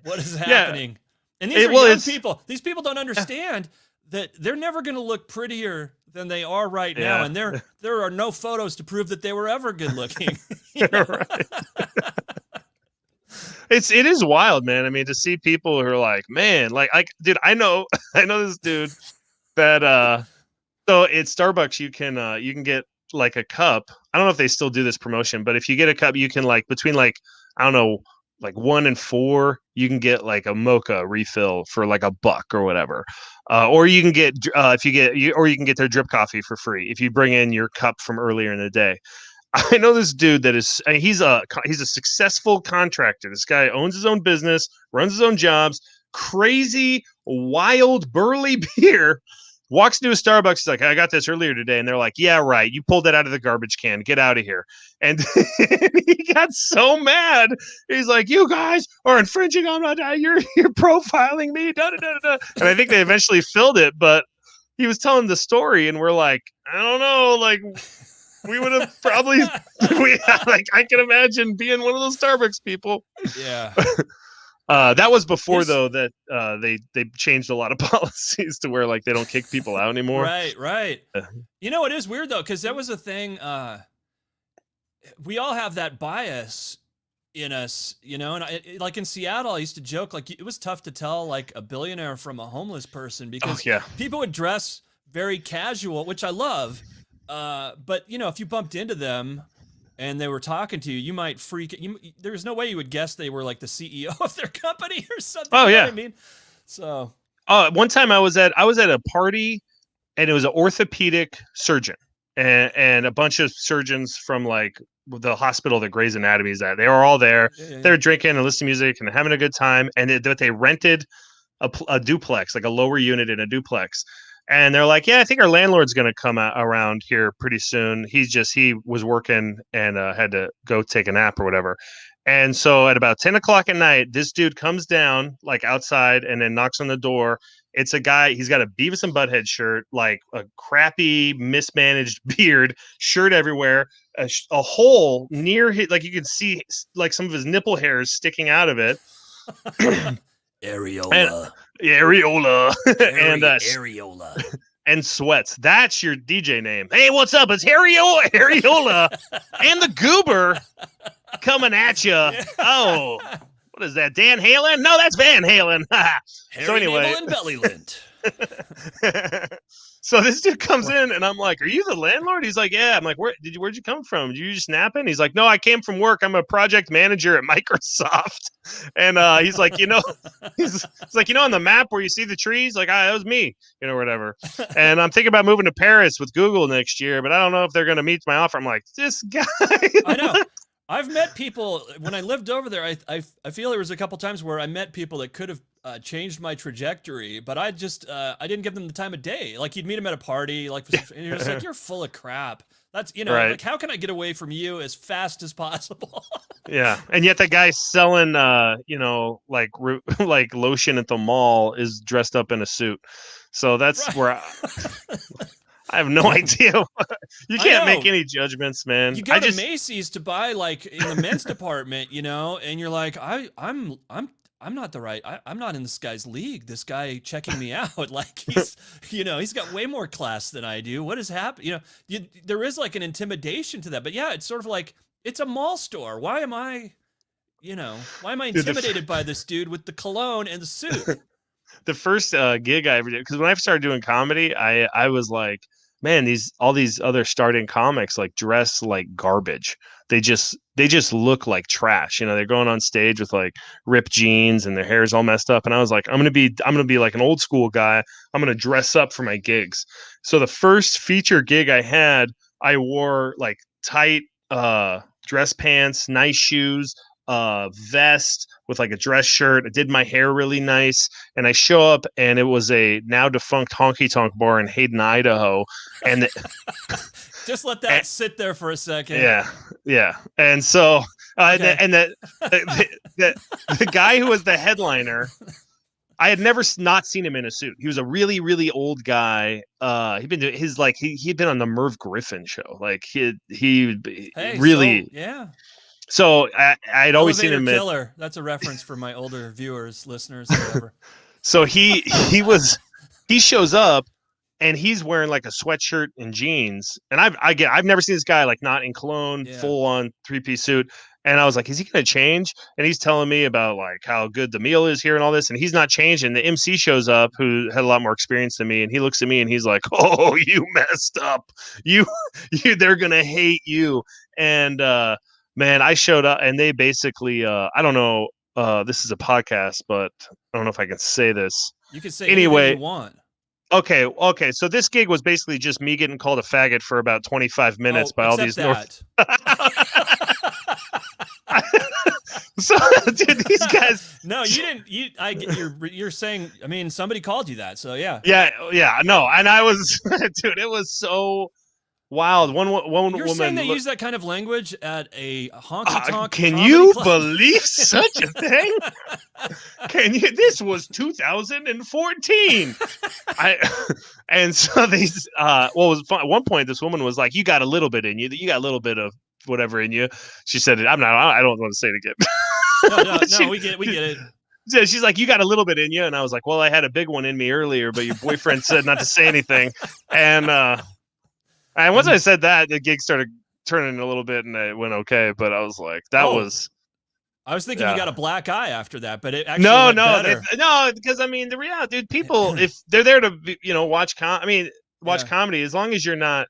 What is happening? And these are young people. These people don't understand that they're never going to look prettier than they are right now, and there are no photos to prove that they were ever good looking. Right. It is wild, man. I mean, to see people who are like, man, like, dude, I know this dude that so at Starbucks you can get like a cup. I don't know if they still do this promotion, but if you get a cup, you can like between like, I don't know, like 1 and 4, you can get like a mocha refill for like $1 or whatever. Or you can get you can get their drip coffee for free if you bring in your cup from earlier in the day. I know this dude that is he's a successful contractor. This guy owns his own business, runs his own jobs, crazy, wild, burly beer. Walks into a Starbucks, he's like, I got this earlier today. And they're like, yeah, right. You pulled that out of the garbage can. Get out of here. And he got so mad. He's like, you guys are infringing on my, you're profiling me. Da, da, da, da. And I think they eventually filled it, but he was telling the story and we're like, I don't know, like we would have probably, like I can imagine being one of those Starbucks people. Yeah. That was before though that they changed a lot of policies to where like they don't kick people out anymore. Right. It is weird though, because that was a thing. We all have that bias in us, and like in Seattle, I used to joke like it was tough to tell like a billionaire from a homeless person because people would dress very casual, which I love. But if you bumped into them and they were talking to you, you might freak. There's no way you would guess they were like the CEO of their company or something. Oh yeah, I mean, so. One time I was at a party, and it was an orthopedic surgeon and a bunch of surgeons from like the hospital that Grey's Anatomy is at. They were all there. Yeah. They were drinking and listening to music and having a good time. And they rented a duplex, like a lower unit in a duplex. And they're like, yeah, I think our landlord's going to come around here pretty soon. He was working and had to go take a nap or whatever. And so at about 10 o'clock at night, this dude comes down like outside and then knocks on the door. It's a guy. He's got a Beavis and Butthead shirt, like a crappy, mismanaged beard, shirt everywhere, a hole near his, like you can see like some of his nipple hairs sticking out of it. Areola. Areola. And Areola. And sweats. That's your DJ name. Hey, what's up? It's Areola and the Goober coming at you. Oh, what is that? Dan Halen? No, that's Van Halen. So anyway, and belly lint. So this dude comes in and I'm like, are you the landlord? He's like, yeah. I'm like, where'd you come from? Did you just napping? He's like, no, I came from work. I'm a project manager at Microsoft. And he's like, he's like, on the map where you see the trees, like, that was me, whatever. And I'm thinking about moving to Paris with Google next year, but I don't know if they're going to meet my offer. I'm like, this guy. I know. I've met people when I lived over there. I feel there was a couple times where I met people that could have changed my trajectory, but I didn't give them the time of day. Like you'd meet them at a party, like, and you're just like, you're full of crap. That's right. Like how can I get away from you as fast as possible? Yeah, and yet the guy selling, like lotion at the mall is dressed up in a suit. So that's right. Where I have no idea. You can't make any judgments, man. You go to Macy's to buy like in the men's department, and you're like, I'm not the right. I'm not in this guy's league. This guy checking me out, like he's got way more class than I do. What is happening? There is like an intimidation to that. But yeah, it's sort of like it's a mall store. Why am I intimidated by this dude with the cologne and the suit? The first gig I ever did, because when I started doing comedy, I was like, man, all these other starting comics like dress like garbage. They just look like trash. They're going on stage with like ripped jeans and their hair's all messed up. And I was like, I'm gonna be like an old school guy. I'm gonna dress up for my gigs. So the first feature gig I had, I wore like tight dress pants, nice shoes, vest with like a dress shirt. I did my hair really nice, and I show up, and it was a now defunct honky tonk bar in Hayden, Idaho, and Just let that sit there for a second. Yeah. And so, Okay. the guy who was the headliner, I had never not seen him in a suit. He was a really, really old guy. He'd been he'd been on the Merv Griffin show. Like he really, so, yeah. So I'd always seen him. Killer. That's a reference for my older viewers, listeners, whatever. So he shows up and he's wearing like a sweatshirt and jeans. And I've never seen this guy like not in cologne, full on 3-piece suit. And I was like, is he going to change? And he's telling me about like how good the meal is here and all this. And he's not changing. The MC shows up who had a lot more experience than me. And he looks at me and he's like, oh, you messed up. They're going to hate you. And, man, I showed up and they basically, I don't know, this is a podcast, but I don't know if I can say this. You can say anyway anything you want. Okay. So this gig was basically just me getting called a faggot for about 25 minutes by all these So, dude, these guys. No, you didn't. You're saying. I mean, somebody called you that. So yeah. Yeah. No, and I was, dude. It was so wild. One You're woman. Saying they use that kind of language at a honky tonk. Can you believe such a thing? This was 2014. And so these. Was fun. At one point, this woman was like, "You got a little bit in you. You got a little bit of whatever in you." She said, "I don't want to say it again." No, we get it. Yeah, she's like, you got a little bit in you, and I was like, well, I had a big one in me earlier, but your boyfriend said not to say anything, and once I said that, the gig started turning a little bit, and it went okay. But I was like, I was thinking you got a black eye after that, but it actually no, because I mean, the reality, dude, people if they're there to watch comedy, as long as you're not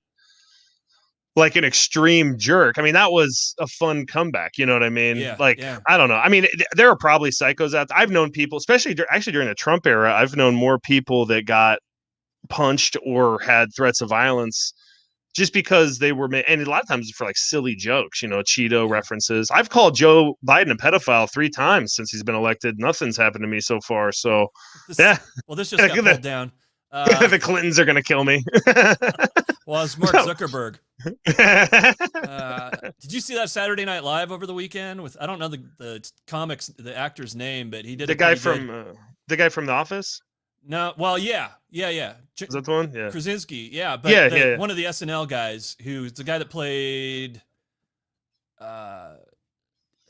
like an extreme jerk. I mean, that was a fun comeback. You know what I mean? I don't know. I mean, there are probably psychos out there. I've known people, especially during the Trump era, I've known more people that got punched or had threats of violence just because they were, and a lot of times for like silly jokes, Cheeto references. I've called Joe Biden a pedophile 3 times since he's been elected. Nothing's happened to me so far. So Well, this just got pulled down. The Clintons are going to kill me. Well, it's Mark Zuckerberg. Did you see that Saturday Night Live over the weekend with, I don't know the actor's name, but he did the guy from The Office? No, well, yeah. Is that the one? Yeah. Kopczynski, but one of the SNL guys who's the guy that played, I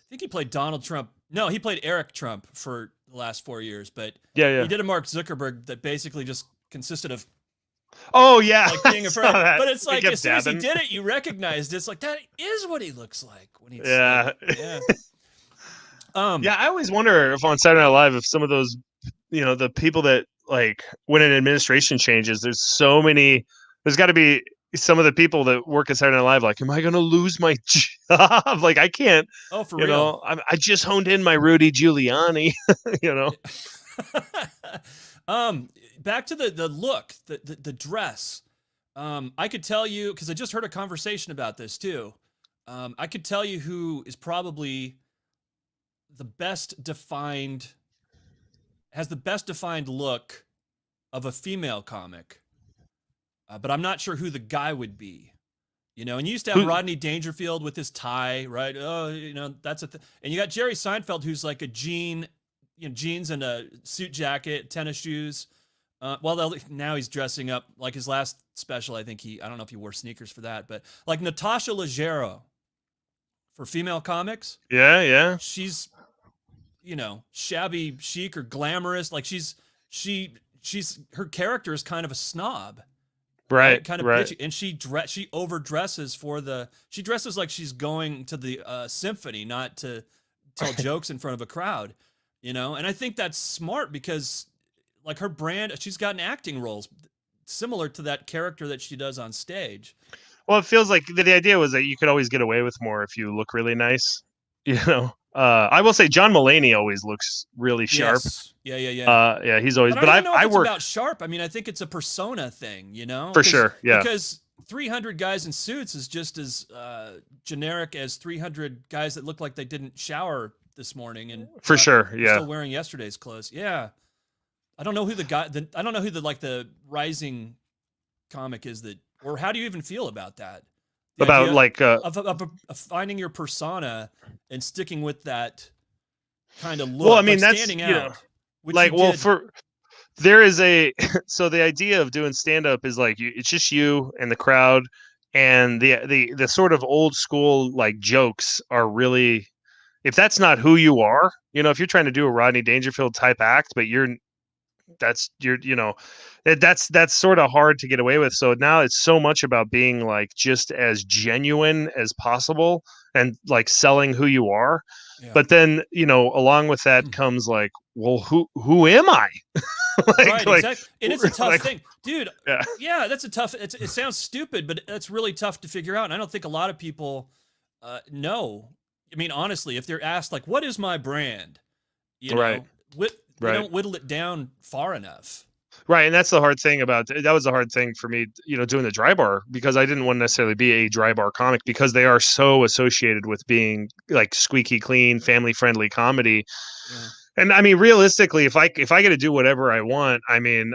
think he played Donald Trump. No, he played Eric Trump for the last 4 years, but he did a Mark Zuckerberg that basically just consisted of like being afraid. But it's like as soon as he did it, you recognized it's like that is what he looks like when he's I always wonder if on Saturday Night Live, if some of those the people that like when an administration changes, there's got to be some of the people that work at Saturday Night Live like, am I going to lose my job? Like I can't. Oh, for real. I just honed in my Rudy Giuliani. Back to the look, the dress. I could tell you, because I just heard a conversation about this too. I could tell you who is probably has the best defined look of a female comic. But I'm not sure who the guy would be. And you used to have Rodney Dangerfield with his tie, right? Oh, that's a thing. And you got Jerry Seinfeld, who's like a jeans and a suit jacket, tennis shoes. Now he's dressing up like his last special. I don't know if he wore sneakers for that, but like Natasha Leggero for female comics. Yeah. She's, shabby chic or glamorous. Like she's her character is kind of a snob. Right. Kind of bitchy. And she overdresses she dresses like she's going to the symphony, not to tell jokes in front of a crowd, and I think that's smart because like her brand, she's gotten acting roles similar to that character that she does on stage. Well, it feels like the idea was that you could always get away with more if you look really nice, I will say John Mulaney always looks really sharp. Yes. Yeah. He's always, but I work about sharp. I mean, I think it's a persona thing, For sure. Yeah. Because 300 guys in suits is just as generic as 300 guys that look like they didn't shower this morning and for sure. Yeah. Still wearing yesterday's clothes. Yeah. I don't know who the rising comic is or how do you even feel about that? The about idea like of finding your persona and sticking with that kind of look. well, I mean, like that's, standing you know, out. Which like, you well, did. there is a so the idea of doing stand up is like it's just you and the crowd, and the sort of old school like jokes are really, if that's not who you are, you know, if you're trying to do a Rodney Dangerfield type act, but you're you know, that's sort of hard to get away with. So now it's so much about being like just as genuine as possible and like selling who you are. Yeah. But then, you know, along with that comes like, well, who am I? Right, exactly. And it's a tough like, thing, dude. yeah. Yeah, that's a tough. It sounds stupid, but that's really tough to figure out. And I don't think a lot of people know. I mean, honestly, if they're asked like, "What is my brand?" You know, Right. they Right. don't whittle it down far enough. Right, and that's the hard thing about that was the hard thing for me, you know, doing the dry bar, because I didn't want to necessarily be a dry bar comic because they are so associated with being like squeaky clean, family friendly comedy. Yeah. And I mean, realistically, if I get to do whatever I want, I mean,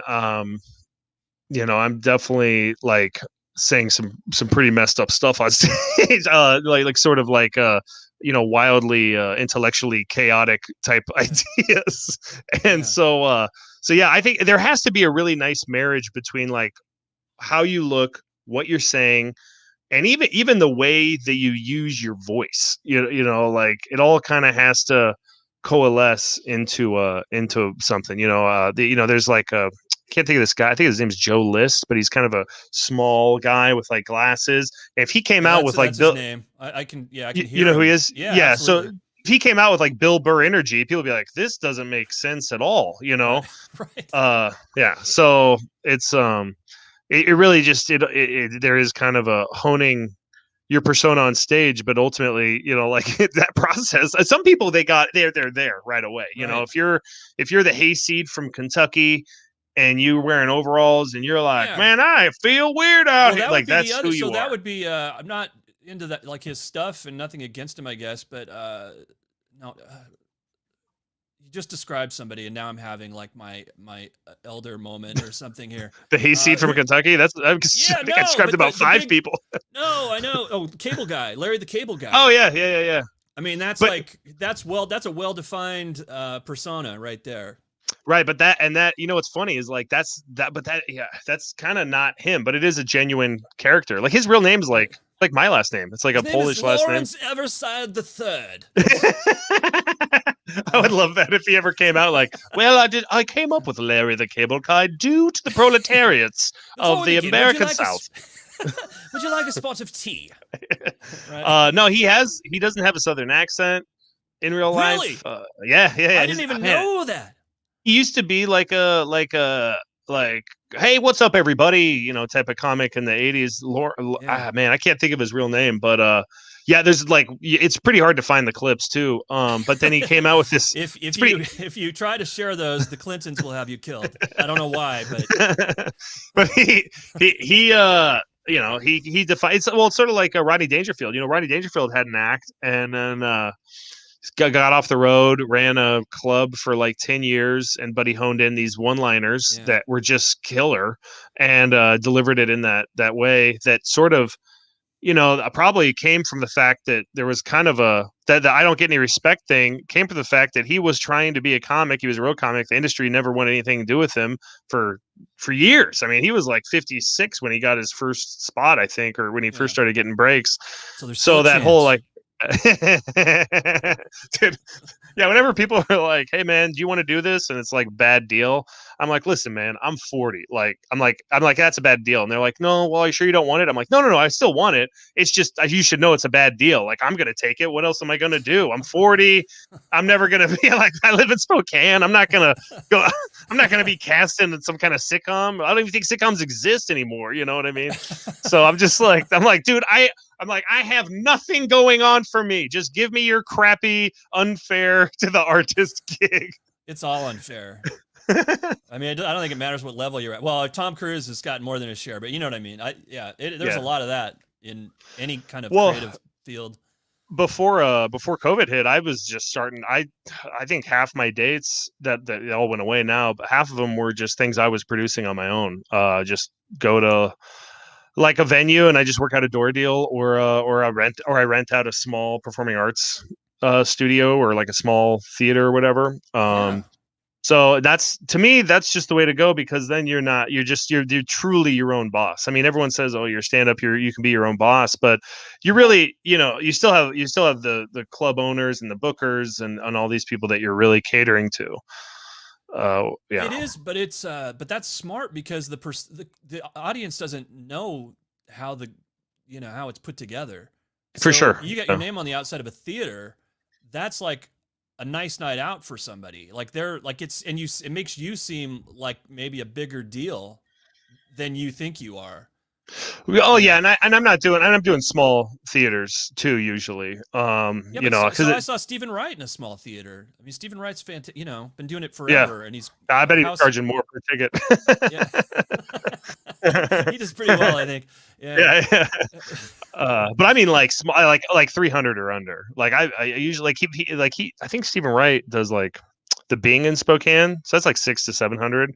you know, I'm definitely like saying some pretty messed up stuff on stage, like sort of like you know, wildly intellectually chaotic type ideas. And Yeah. so yeah, I think there has to be a really nice marriage between like how you look, what you're saying, and even the way that you use your voice. You know, like it all kind of has to coalesce into something. You know, you know, there's like a, can't think of this guy. I think his name's Joe List, but he's kind of a small guy with like glasses. If he came Yeah, out with like that's Bill, his name. I can hear you know who he him. is? Yeah, Yeah. So absolutely. if he came out with like Bill Burr energy, people would be like, this doesn't make sense at all, you know? Right. Yeah. So it's it really just there is kind of a honing your persona on stage, but ultimately, you know, like that process. Some people they're there right away. You know, Right. if you're the hayseed from Kentucky and you're wearing overalls and you're like, Yeah. man, I feel weird out Well, here. that Like would be the that's other. who So you that are. would be. I'm not into that, like his stuff, and nothing against him, I guess. But no, you just described somebody, and now I'm having like my elder moment or something here. The hayseed from Who, Kentucky. I yeah, think I no, described but about the five big. people. No, I know. Oh, cable guy, Larry the Cable Guy. Oh yeah. I mean, that's But like that's a well defined persona right there. right, but that you know what's funny is like but that yeah, that's kind of not him, but it is a genuine character. Like his real name's Right. like my last name. It's like His a name is Polish last name. Lawrence Everside the Third. I would love that if he ever came out like, well, I came up with Larry the Cable Guy due to the proletariats of the Fornicate, American South. Would you like a spot of tea? Right? No, he doesn't have a Southern accent in real Really? life. Yeah. I didn't even know that. He used to be like hey, what's up everybody, you know, type of comic in the 80s. Yeah. Man, I can't think of his real name, but yeah, there's like it's pretty hard to find the clips too. But then he came out with this if you try to share those, the Clintons will have you killed. I don't know why, but but he you know, he defines, well, it's sort of like Rodney Dangerfield. You know, Rodney Dangerfield had an act and then got off the road, ran a club for like 10 years, but he honed in these one-liners that were just killer and delivered it in that way that sort of, you know, probably came from the fact that there was kind of that I don't get any respect thing came from the fact that he was trying to be a comic. He was a real comic. The industry never wanted anything to do with him for years. I mean, he was like 56 when he got his first spot, I think, or when he first started getting breaks. So there's still that a whole chance. like dude, yeah, whenever people are like, hey man, do you want to do this, and it's like bad deal, I'm like, listen man, I'm 40, like I'm like that's a bad deal, and they're like, no, well, are you sure you don't want it? I'm like, no, I still want it. It's just you should know it's a bad deal. Like I'm gonna take it. What else am I gonna do? I'm 40. I'm never gonna be like, I live in Spokane. I'm not gonna be cast in some kind of sitcom. I don't even think sitcoms exist anymore, you know what I mean? So I'm like, dude, I have nothing going on for me. Just give me your crappy, unfair to the artist gig. It's all unfair. I mean, I don't think it matters what level you're at. Well, Tom Cruise has gotten more than his share, but you know what I mean? There's a lot of that in any kind of creative field. Before COVID hit, I was just starting. I think half my dates that all went away now, but half of them were just things I was producing on my own. Just go to like a venue, and I just work out a door deal, or I rent out a small performing arts studio, or like a small theater or whatever. Yeah. So that's, to me, that's just the way to go, because then you're truly your own boss. I mean, everyone says, oh, you're stand up, you can be your own boss, but you really, you still have the club owners and the bookers and all these people that you're really catering to. Yeah. It is, but it's but that's smart, because the audience doesn't know how how it's put together. For So sure. you got your name on the outside of a theater. That's like a nice night out for somebody. Like they're like it makes you seem like maybe a bigger deal than you think you are. Oh yeah, and I'm doing small theaters too usually. Yeah, so I saw Stephen Wright in a small theater. I mean, Stephen Wright's fantastic. Been doing it forever, and he's. I bet he's charging more per ticket. Yeah. He does pretty well, I think. Yeah. Yeah. But I mean, like small, like 300 or under. Like I usually I think Stephen Wright does like the Bing in Spokane, so that's like 600 to 700.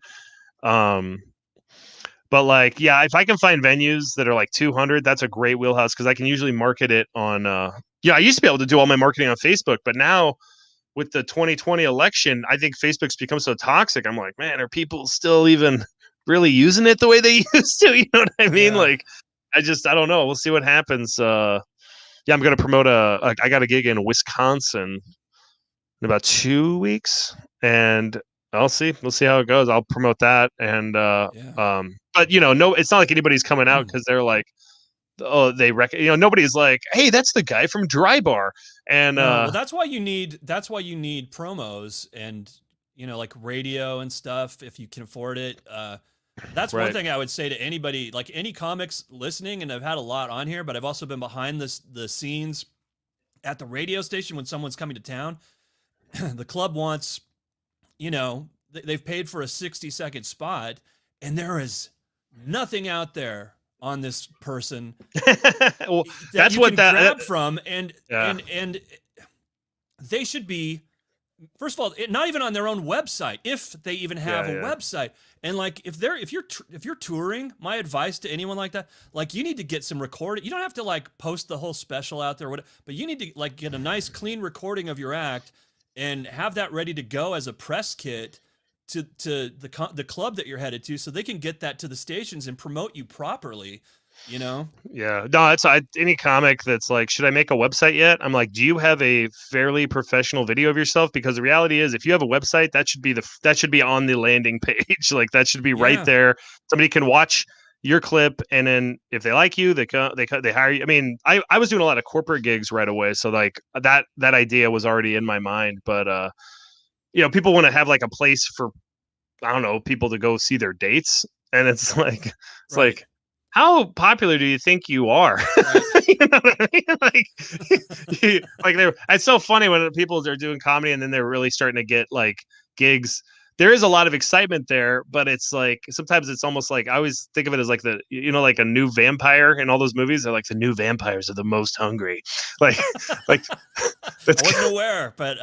But like, yeah, if I can find venues that are like 200, that's a great wheelhouse, because I can usually market it on. I used to be able to do all my marketing on Facebook, but now with the 2020 election, I think Facebook's become so toxic. I'm like, man, are people still even really using it the way they used to? You know what I mean? Yeah. Like, I don't know. We'll see what happens. Yeah, I'm going to promote I got a gig in Wisconsin in about 2 weeks, and we'll see how it goes. I'll promote that. And, but no, it's not like anybody's coming out because they're like, oh, nobody's like, hey, that's the guy from Dry Bar. And well, that's why you need promos and like radio and stuff, if you can afford it. That's one thing I would say to anybody, like any comics listening, and I've had a lot on here, but I've also been behind the scenes at the radio station when someone's coming to town. The club wants, they've paid for a 60-second spot, and there is nothing out there on this person well, that you can grab from, and they should be, first of all, not even on their own website, if they even have a website. And like, if you're touring, my advice to anyone like that, like, you need to get some recording. You don't have to like post the whole special out there, but you need to like get a nice clean recording of your act and have that ready to go as a press kit to the club that you're headed to, so they can get that to the stations and promote you properly. Yeah, no, it's any comic that's like, should I make a website yet? I'm like, do you have a fairly professional video of yourself? Because the reality is, if you have a website, that should be on the landing page. Like, that should be right there. Somebody can watch your clip, and then if they like you, they hire you. I mean, I was doing a lot of corporate gigs right away, so like that idea was already in my mind. But people want to have like a place for, I don't know, people to go see their dates, and it's like like, how popular do you think you are? You know what I mean? Like, it's so funny when people are doing comedy and then they're really starting to get like gigs. There is a lot of excitement there, but it's like, sometimes it's almost like, I always think of it as like like a new vampire in all those movies. They're like, the new vampires are the most hungry. Like that's, I wasn't aware, but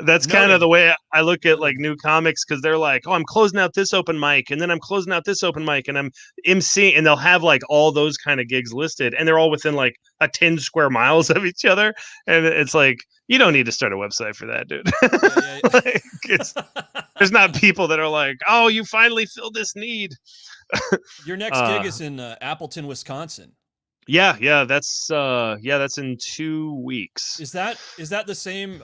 that's kind of the way I look at like new comics, because they're like, oh, I'm closing out this open mic, and then I'm closing out this open mic, and I'm emceeing, and they'll have like all those kind of gigs listed, and they're all within like a 10 square miles of each other, and it's like, you don't need to start a website for that, dude. Like, there's not people that are like, oh, you finally filled this need. Your next gig is in Appleton, Wisconsin. Yeah, that's in 2 weeks. Is that the same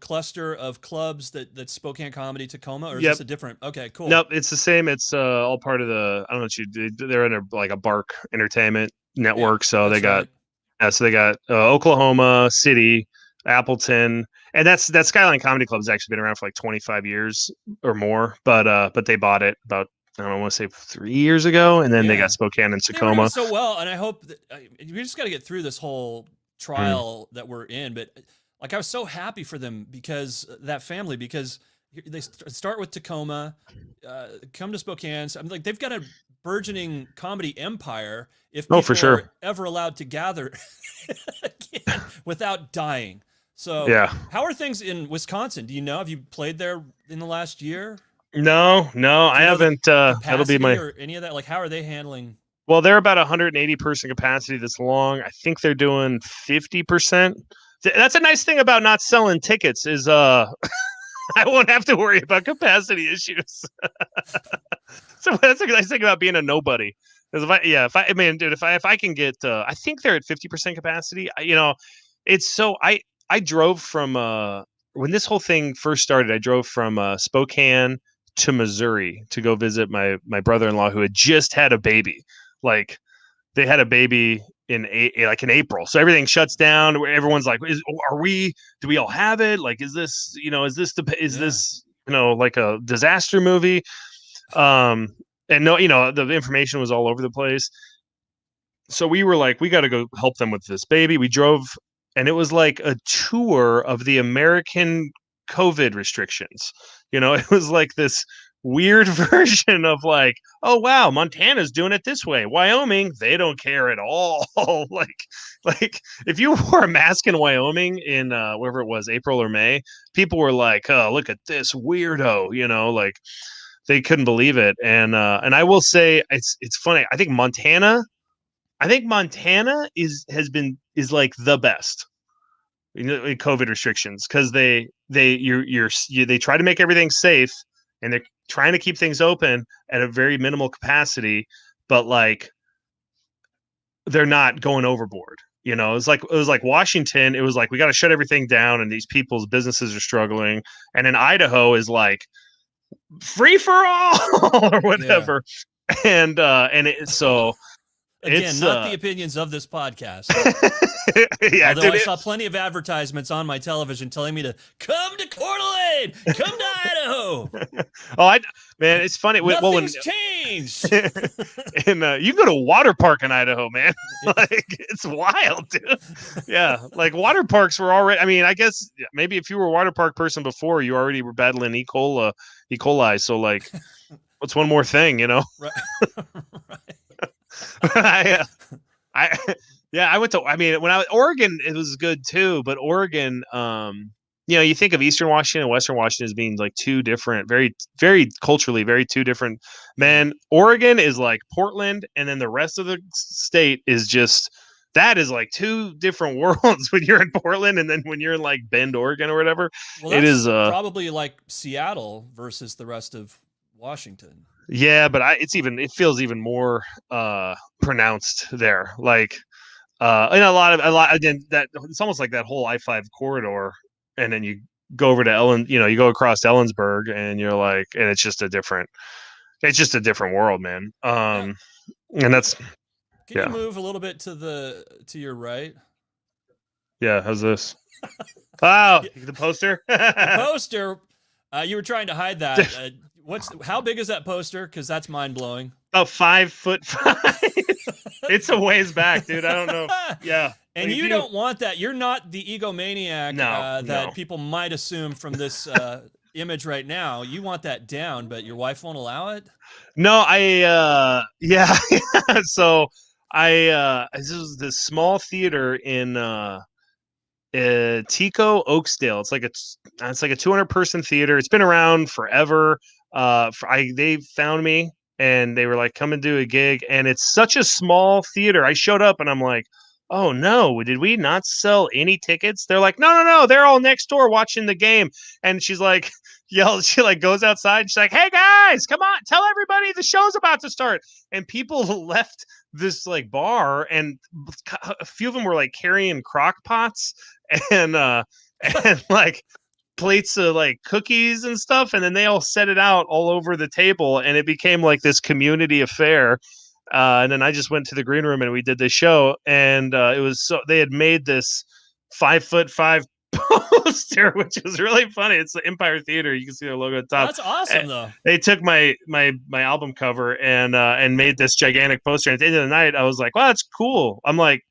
cluster of clubs that Spokane Comedy Tacoma, or is this a different? Okay, cool. Nope, it's the same. It's all part of the, I don't know what they're under like a Bark Entertainment network. So they got Oklahoma City, Appleton, and that Skyline Comedy Club has actually been around for like 25 years or more, but they bought it about, I don't want to say 3 years ago, and then they got Spokane and Tacoma. So well, and I hope that we just got to get through this whole trial that we're in. But like, I was so happy for them, because that family, because they start with Tacoma, come to Spokane. So, I mean, like, they've got a burgeoning comedy empire. If people are ever allowed to gather again without dying. So how are things in Wisconsin? Do you know? Have you played there in the last year? No, I haven't. That'll be my, or any of that. Like, how are they handling? Well, they're about 180 person capacity this long. I think they're doing 50%. That's a nice thing about not selling tickets is I won't have to worry about capacity issues. So that's a nice thing about being a nobody. Because if I can get, I think they're at 50% capacity. I drove from when this whole thing first started. I drove from Spokane to Missouri to go visit my brother-in-law who had just had a baby. Like they had a baby in April, so everything shuts down. Everyone's like, do we all have it? Like, is this this like a disaster movie? And no, the information was all over the place. So we were like, we got to go help them with this baby. We drove, and it was like a tour of the American COVID restrictions. It was like this weird version of like, oh wow, Montana's doing it this way. Wyoming, they don't care at all. like if you wore a mask in Wyoming in wherever it was, April or May, people were like, oh, look at this weirdo, like they couldn't believe it. And I will say it's funny. I think Montana is like the best in COVID restrictions because they try to make everything safe and they're trying to keep things open at a very minimal capacity, but like they're not going overboard. It was like Washington. It was like we got to shut everything down, and these people's businesses are struggling. And then Idaho is like free for all or whatever. Yeah. So again, it's not the opinions of this podcast. Yeah, although I saw plenty of advertisements on my television telling me to come to Coeur d'Alene, come to Idaho. Man, it's funny. Nothing's changed. And you can go to a water park in Idaho, man. Like it's wild, dude. Yeah, like water parks were already. I mean, I guess maybe if you were a water park person before, you already were battling E. coli. So like, what's one more thing, Right. I went to. I mean, when I was Oregon, it was good too. But Oregon, you think of Eastern Washington and Western Washington as being like two different, very, very culturally, very two different. Man, Oregon is like Portland, and then the rest of the state is just that is like two different worlds when you're in Portland, and then when you're in like Bend, Oregon, or whatever. Well, it is probably like Seattle versus the rest of Washington. Yeah, but it feels even more pronounced there. Like and a lot again that it's almost like that whole I-5 corridor, and then you go over to you go across Ellensburg, and you're like, and it's just a different world, man. And that's Can you move a little bit to your right? Yeah, how's this? Oh, the poster. The poster. You were trying to hide that. How big is that poster? Because that's mind blowing. About 5'5". It's a ways back, dude. I don't know. Yeah. And you don't want that. You're not the egomaniac that people might assume from this image right now. You want that down, but your wife won't allow it? No, yeah. So this was this small theater in Tico, Oakdale. It's like a 200-person theater. It's been around forever. They found me and they were like, come and do a gig. And it's such a small theater. I showed up and I'm like, oh no, did we not sell any tickets? They're like, no, they're all next door watching the game. And she's like, she like goes outside. She's like, hey guys, come on, tell everybody the show's about to start. And people left this like bar, and a few of them were like carrying crock pots and like plates of like cookies and stuff, and then they all set it out all over the table, and it became like this community affair. And then I just went to the green room and we did this show, and it was they had made this 5'5" poster, which was really funny. It's the Empire Theater. You can see their logo at the top. That's awesome, though. They took my album cover and made this gigantic poster. And at the end of the night, I was like, "Wow, that's cool." I'm like,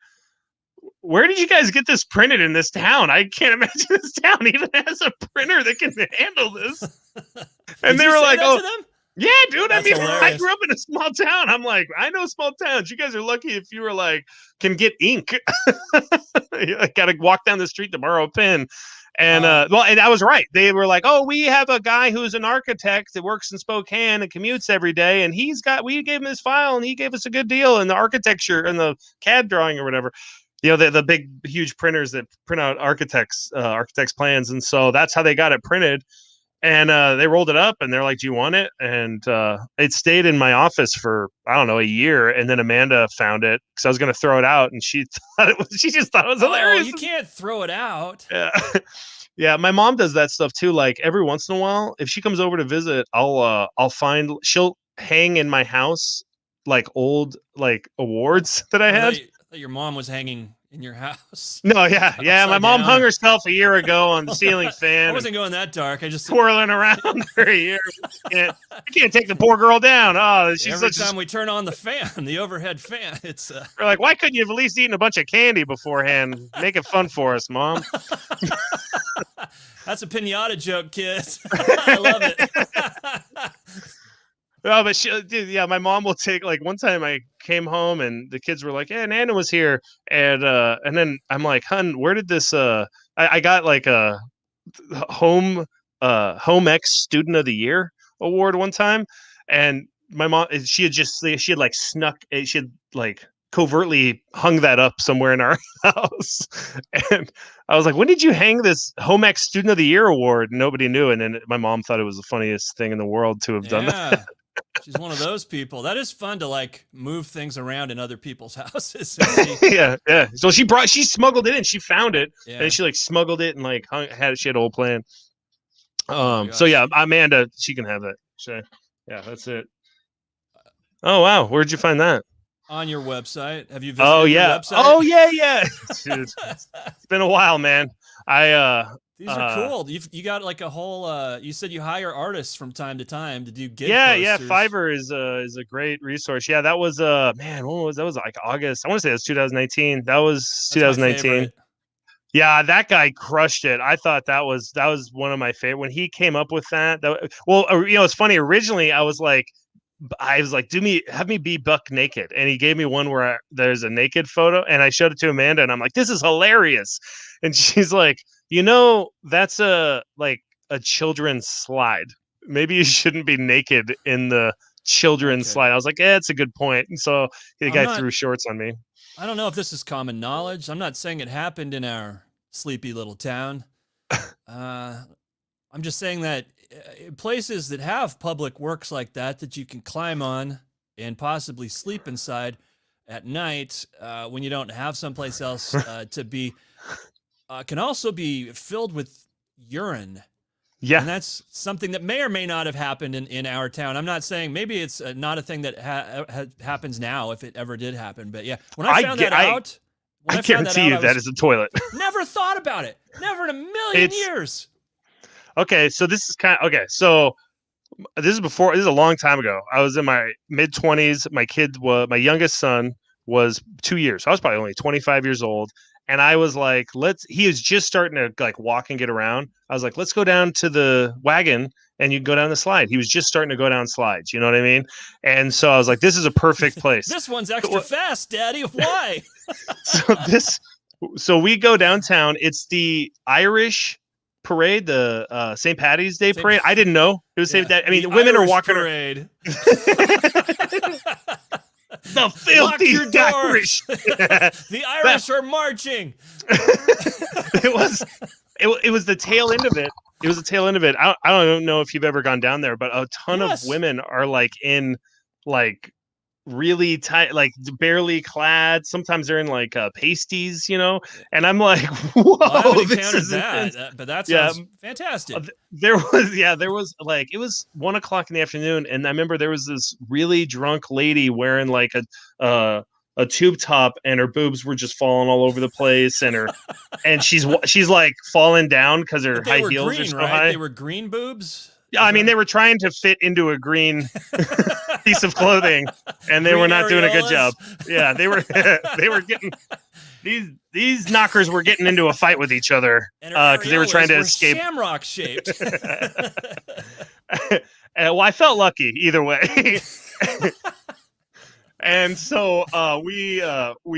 where did you guys get this printed in this town? I can't imagine this town even has a printer that can handle this. And they were like, "Oh, yeah, dude." That's hilarious. I grew up in a small town. I'm like, I know small towns. You guys are lucky if you were like, can get ink. You got to walk down the street to borrow a pen. And well, and I was right. They were like, "Oh, we have a guy who's an architect that works in Spokane and commutes every day, and we gave him his file, and he gave us a good deal in the architecture and the CAD drawing or whatever." You know, the big, huge printers that print out architects plans, and so that's how they got it printed. And they rolled it up, and they're like, "Do you want it?" And it stayed in my office for, I don't know, a year. And then Amanda found it because I was going to throw it out, and she just thought it was hilarious. You can't throw it out. Yeah. Yeah, my mom does that stuff too. Like every once in a while, if she comes over to visit, she'll hang in my house like old like awards that I had. I thought your mom was hanging in your house. No, yeah. My mom hung herself a year ago on the ceiling fan. I wasn't going that dark. I just twirling around for a year. I can't take the poor girl down. Oh, every time we turn on the fan, the overhead fan, it's. We're like, why couldn't you have at least eaten a bunch of candy beforehand? Make it fun for us, Mom. That's a pinata joke, kids. I love it. Oh, but my mom will take, like, one time I came home and the kids were like, "Yeah, Nana was here," and then I'm like, "Hun, where did this?" I got like a home X Student of the Year award one time, and my mom she had like snuck, she had like covertly hung that up somewhere in our house, and I was like, "When did you hang this home X Student of the Year award?" And nobody knew, and then my mom thought it was the funniest thing in the world to have done that. She's one of those people. That is fun to like move things around in other people's houses. Yeah. So she smuggled it in. She found it, and she like smuggled it and like she had a whole plan. So yeah, Amanda, she can have that. So, yeah, that's it. Oh wow, where'd you find that? On your website. Have you visited your website? Oh yeah. Dude, it's been a while, man. These are cool. You got like a whole. You said you hire artists from time to time to do gig posters. Fiverr is a great resource. Yeah, that was man, when was that? Was like August. I want to say it was 2019. That was 2019. Yeah, that guy crushed it. I thought that was one of my favorite when he came up with that. Well, it's funny. Originally, I was like, have me be buck naked, and he gave me one where there's a naked photo, and I showed it to Amanda, and I'm like, this is hilarious, and she's like, that's a children's slide. Maybe you shouldn't be naked in the children's slide. I was like, it's a good point. And so the guy threw shorts on me. I don't know if this is common knowledge. I'm not saying it happened in our sleepy little town. I'm just saying that places that have public works like that you can climb on and possibly sleep inside at night when you don't have someplace else to be, can also be filled with urine. Yeah. And that's something that may or may not have happened in our town. I'm not saying maybe it's not a thing that happens now if it ever did happen. But yeah, when I found that out, I guarantee you that is a toilet. Never thought about it. Never in a million years. Okay, so this is so this is a long time ago. I was in my mid-20s. My youngest son was 2 years. So I was probably only 25 years old. And I was like, he was just starting to like walk and get around. I was like, let's go down to the wagon and you can go down the slide. He was just starting to go down slides. You know what I mean? And so I was like, this is a perfect place. This one's extra fast, Daddy. Why? So we go downtown. It's the Irish parade, the St. Patty's Day parade. I didn't know it was St. Patty's. I mean, the women are walking parade. The filthy Irish. The Irish are marching. It was the tail end of it. It was the tail end of it. I don't know if you've ever gone down there, but a ton of women are like in like really tight, like barely clad. Sometimes they're in like pasties, and I'm like, whoa, I haven't encountered that, but that sounds fantastic. There was like, it was 1 o'clock in the afternoon, and I remember there was this really drunk lady wearing like a tube top, and her boobs were just falling all over the place, and she's like falling down because her high heels are so high. They were green boobs. Yeah, I mean, they were trying to fit into a green piece of clothing, and they were not doing a good job. Yeah, they were getting these knockers were getting into a fight with each other because they were trying to escape. Shamrock shaped. Well, I felt lucky either way. And so we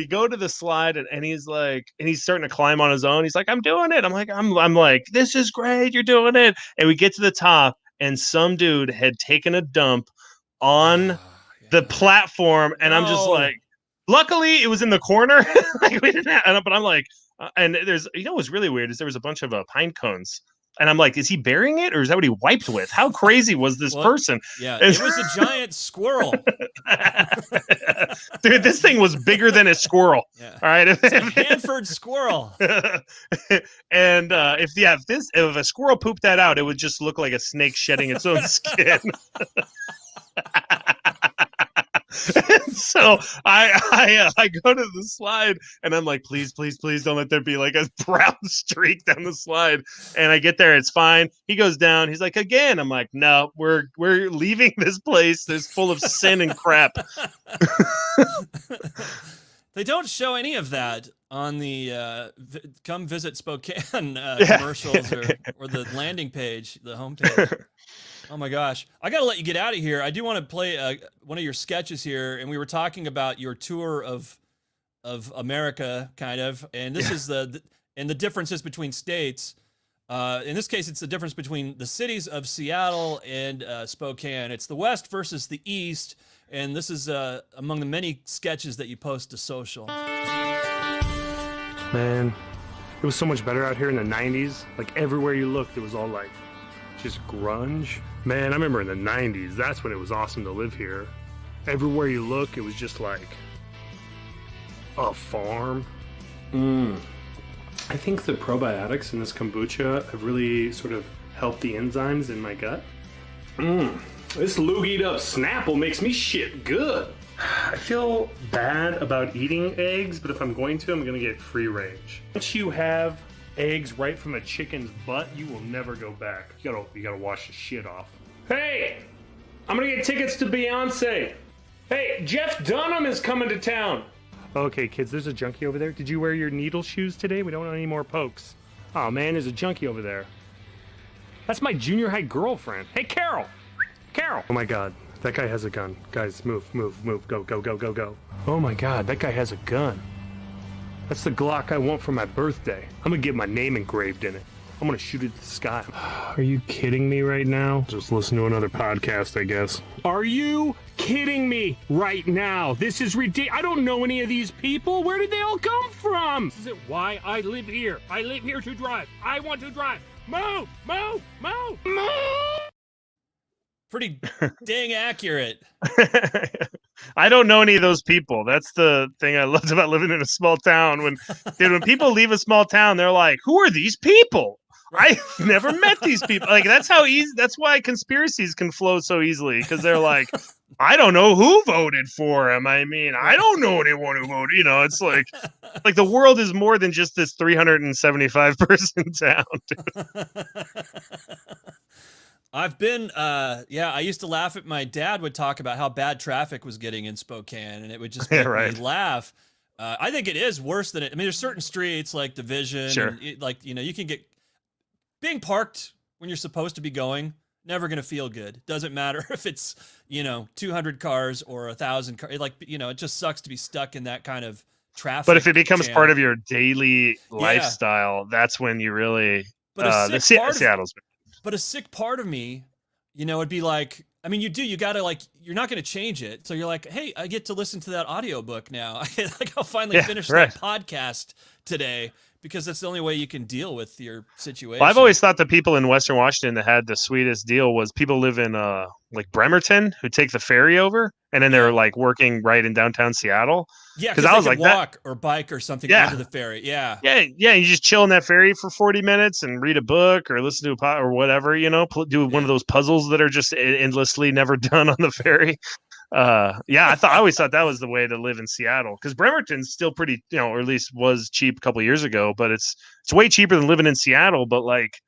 go to the slide, and he's like, and he's starting to climb on his own. He's like, I'm doing it. I'm like, this is great. You're doing it. And we get to the top, and some dude had taken a dump on the platform, and I'm just like, luckily it was in the corner. Like we didn't have, but I'm like, and there's, what's really weird is there was a bunch of pine cones. And I'm like, is he burying it, or is that what he wiped with? How crazy was this person? Yeah, it was a giant squirrel. Dude, this thing was bigger than a squirrel. Yeah. All right, It's a Hanford squirrel. And if a squirrel pooped that out, it would just look like a snake shedding its own skin. So I go to the slide, and I'm like, please don't let there be like a brown streak down the slide. And I get there, it's fine. He goes down. He's like, again. I'm like, no, we're leaving this place. There's full of sin and crap. They don't show any of that on the come visit Spokane commercials or the landing page, the homepage. Oh my gosh. I got to let you get out of here. I do want to play one of your sketches here. And we were talking about your tour of America, kind of. And this is the differences between states. In this case, it's the difference between the cities of Seattle and Spokane. It's the West versus the East. And this is among the many sketches that you post to social. Man, it was so much better out here in the 90s. Like everywhere you looked, it was all like just grunge. Man, I remember in the 90s, that's when it was awesome to live here. Everywhere you look, it was just like a farm. I think the probiotics in this kombucha have really sort of helped the enzymes in my gut. This loogied up Snapple makes me shit good. I feel bad about eating eggs, but if I'm going to, I'm gonna get free range. Once you have eggs right from a chicken's butt, you will never go back. You gotta wash the shit off. Hey, I'm gonna get tickets to Beyonce. Hey, Jeff Dunham is coming to town. Okay, kids, there's a junkie over there. Did you wear your needle shoes today? We don't want any more pokes. Oh man, there's a junkie over there. That's my junior high girlfriend. Hey, Carol. Carol. Oh my God, that guy has a gun. Guys, move, go. Oh my God, that guy has a gun. That's the Glock I want for my birthday. I'm gonna get my name engraved in it. I'm gonna shoot it at the sky. Are you kidding me right now? Just listen to another podcast, I guess. Are you kidding me right now? This is ridiculous. I don't know any of these people. Where did they all come from? This is why I live here. I live here to drive. I want to drive. Move! Pretty dang accurate. I don't know any of those people. That's the thing I loved about living in a small town. When people leave a small town, they're like, who are these people? I've never met these people. Like, that's how easy. That's why conspiracies can flow so easily, because they're like, I don't know who voted for him. I mean, I don't know anyone who voted. It's like the world is more than just this 375 person town. I've been, I used to laugh at my dad would talk about how bad traffic was getting in Spokane, and it would just make me laugh. I think it is worse than it. I mean, there's certain streets like Division, sure. And you can get being parked when you're supposed to be going. Never going to feel good. Doesn't matter if it's 200 cars or 1,000 cars. It just sucks to be stuck in that kind of traffic. But if it becomes part of your daily lifestyle, that's when you really. Seattle's. But a sick part of me, it'd be like, I mean, you gotta you're not gonna change it. So you're like, hey, I get to listen to that audiobook now. I'll finally finish that podcast today, because that's the only way you can deal with your situation. Well, I've always thought the people in Western Washington that had the sweetest deal was people live in like Bremerton, who take the ferry over, and then they're like working right in downtown Seattle. Yeah, because I was like walk or bike or something onto the ferry. Yeah. You just chill in that ferry for 40 minutes and read a book or listen to a pod or whatever. Do one of those puzzles that are just endlessly never done on the ferry. I always thought that was the way to live in Seattle, because Bremerton's still pretty, or at least was cheap a couple of years ago, but it's way cheaper than living in Seattle. But like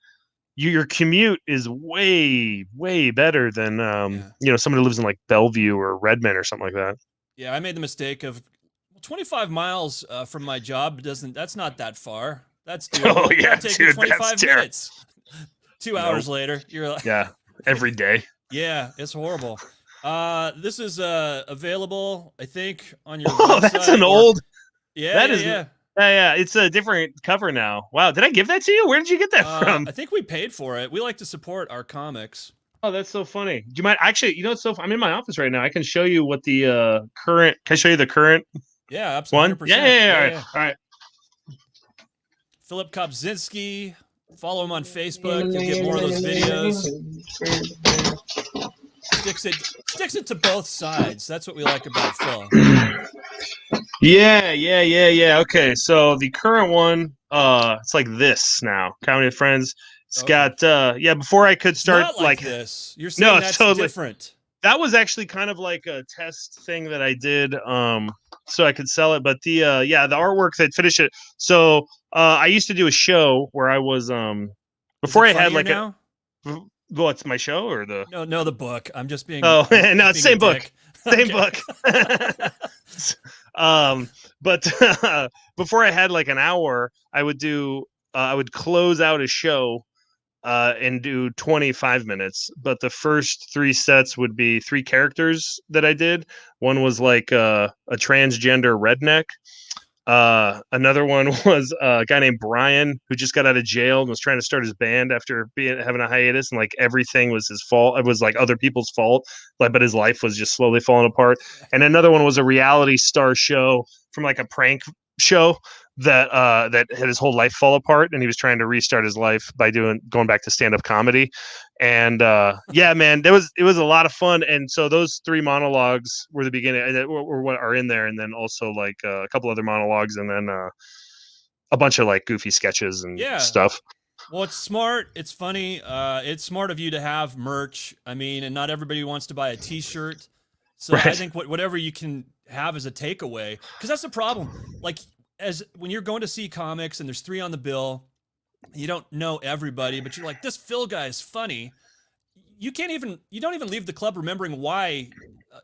your commute is way better than somebody who lives in like Bellevue or Redmond or something like that. Yeah, I made the mistake of 25 miles from my job. That's not that far. That's doable. Oh yeah, take dude, 25 minutes. 2 hours later, you're like, every day. Yeah, it's horrible. This is available, I think, on your Oh, website. that's an old. Yeah, That yeah, is. yeah. Yeah. It's a different cover now. Wow. Did I give that to you? Where did you get that from? I think we paid for it. We like to support our comics. Oh, that's so funny. Do you mind? Actually, you know, I'm in my office right now. I can show you what the current. Can I show you the current Yeah, absolutely. one? Yeah. All right. Phillip Kopzcynski. Follow him on Facebook. You'll get more of those videos. Sticks it to both sides. That's what we like about Phil. Yeah. Okay, so the current one, it's like this now. Comedy with Friends. It's got before I could start It's not like this. You're no, saying it's that's totally different. That was actually kind of like a test thing that I did, so I could sell it. But the artwork that finished it. So I used to do a show where I was before I had like now? Well, it's my show or the No, the book. I'm just being. Oh, I'm no, just same being a book. dick. Same Okay. book. But before I had like an hour, I would close out a show and do 25 minutes. But the first 3 sets would be 3 characters that I did. One was like a transgender redneck. Another one was a guy named Brian who just got out of jail and was trying to start his band after having a hiatus, and like everything was his fault. It was like other people's fault, but his life was just slowly falling apart. And another one was a reality star show from like a prank show that had his whole life fall apart, and he was trying to restart his life by going back to stand-up comedy. And man, it was a lot of fun. And so those 3 monologues were the beginning, or what are in there, and then also like a couple other monologues, and then a bunch of like goofy sketches and stuff. Well, it's smart. It's funny. It's smart of you to have merch. I mean, and not everybody wants to buy a T-shirt. So right. I think whatever you can have as a takeaway, because that's the problem. Like, when you're going to see comics and there's 3 on the bill, you don't know everybody, but you're like, this Phil guy is funny. You don't even leave the club remembering why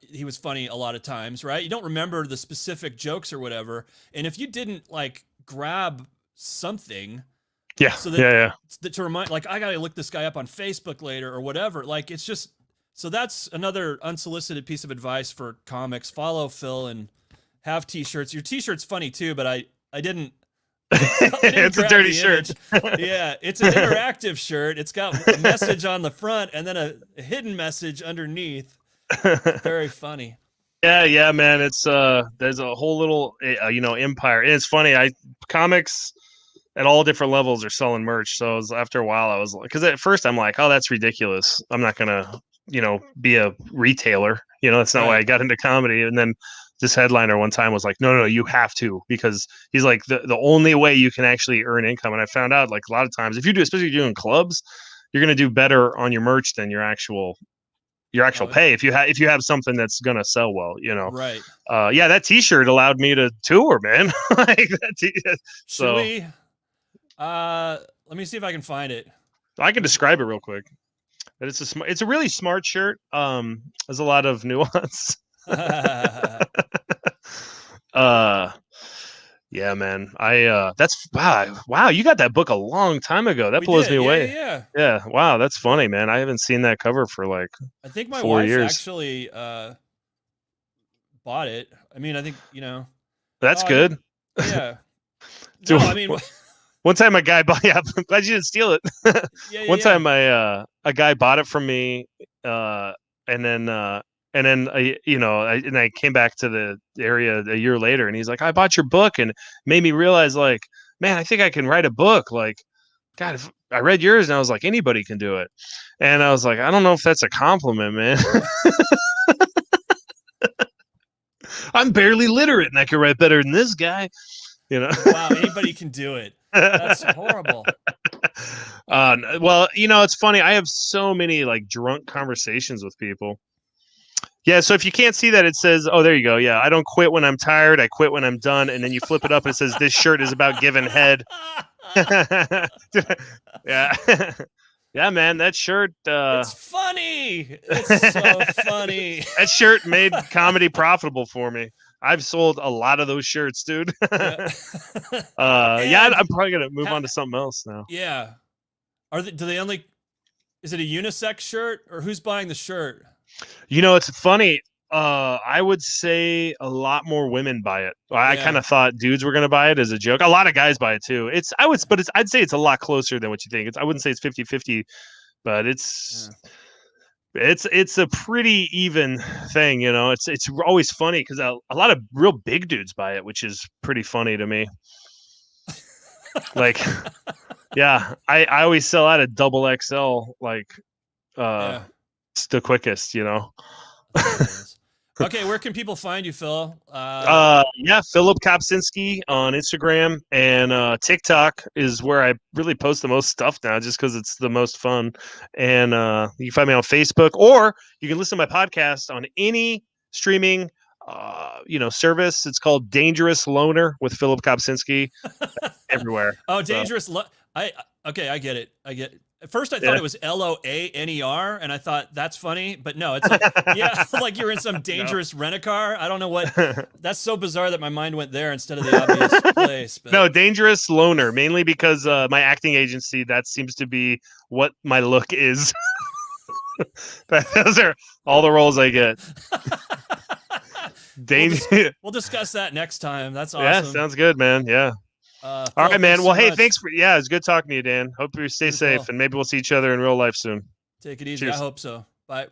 he was funny a lot of times, right? You don't remember the specific jokes or whatever. And if you didn't like grab something, to remind, like, I got to look this guy up on Facebook later or whatever. Like, it's just, so that's another unsolicited piece of advice for comics. Follow Phil and have T-shirts. Your T-shirt's funny too, but I didn't it's a dirty shirt. Yeah, it's an interactive shirt. It's got a message on the front and then a hidden message underneath. Very funny. Yeah, man. It's there's a whole little empire, and it's funny. Comics at all different levels are selling merch. So after a while, I was like, because at first I'm like, oh, that's ridiculous. I'm not gonna be a retailer. That's not why I got into comedy. And then this headliner one time was like, no, you have to, because he's like, the only way you can actually earn income. And I found out, like, a lot of times, especially if you're doing clubs, you're going to do better on your merch than your actual pay. If you have something that's going to sell well, Right. That T-shirt allowed me to tour, man. Should we, let me see if I can find it. I can describe it real quick. But it's a really smart shirt. There's a lot of nuance. Yeah, man. That's wow. You got that book a long time ago. That blows me away. Yeah. Wow, that's funny, man. I haven't seen that cover for like I think my 4 wife years. Actually bought it. I mean, I think That's good. Yeah. No, I mean. One time a guy bought. Yeah, I'm glad you didn't steal it. One time a guy bought it from me, and then I came back to the area a year later, and he's like, I bought your book, and it made me realize, like, man, I think I can write a book. Like, God, if I read yours, and I was like, anybody can do it. And I was like, I don't know if that's a compliment, man. I'm barely literate, and I can write better than this guy. Wow, anybody can do it. That's horrible. Well, it's funny. I have so many like drunk conversations with people. Yeah, so if you can't see that, it says, oh, there you go. Yeah, I don't quit when I'm tired. I quit when I'm done. And then you flip it up and it says, this shirt is about giving head. Yeah. Yeah, man, that shirt. It's funny. It's so funny. That shirt made comedy profitable for me. I've sold a lot of those shirts, dude. I'm probably going to move on to something else now. Yeah. Is it a unisex shirt, or who's buying the shirt? It's funny. I would say a lot more women buy it. I Yeah. kind of thought dudes were going to buy it as a joke. A lot of guys buy it too. I'd say it's a lot closer than what you think. I wouldn't say it's 50-50, but it's a pretty even thing. It's always funny because a lot of real big dudes buy it, which is pretty funny to me. Like, yeah, I always sell out a double XL. Like, it's the quickest. Okay, where can people find you, Phil? Phillip Kopzcynski on Instagram, and TikTok is where I really post the most stuff now, just because it's the most fun. And you can find me on Facebook, or you can listen to my podcast on any streaming service. It's called Dangerous Loner with Phillip Kopzcynski. Everywhere. Oh, Dangerous. I get it. At first, I thought it was LOANER, and I thought that's funny, but no, it's like, like you're in some dangerous rent-a-car. I don't know what. That's so bizarre that my mind went there instead of the obvious place. But. No, Dangerous Loner, mainly because my acting agency, that seems to be what my look is. Those are all the roles I get. We'll discuss that next time. That's awesome. Yeah, sounds good, man. Yeah. All right, man. Well, hey, thanks for it's good talking to you, Dan. Hope you stay safe, and maybe we'll see each other in real life soon. Take it easy. Cheers. I hope so. Bye.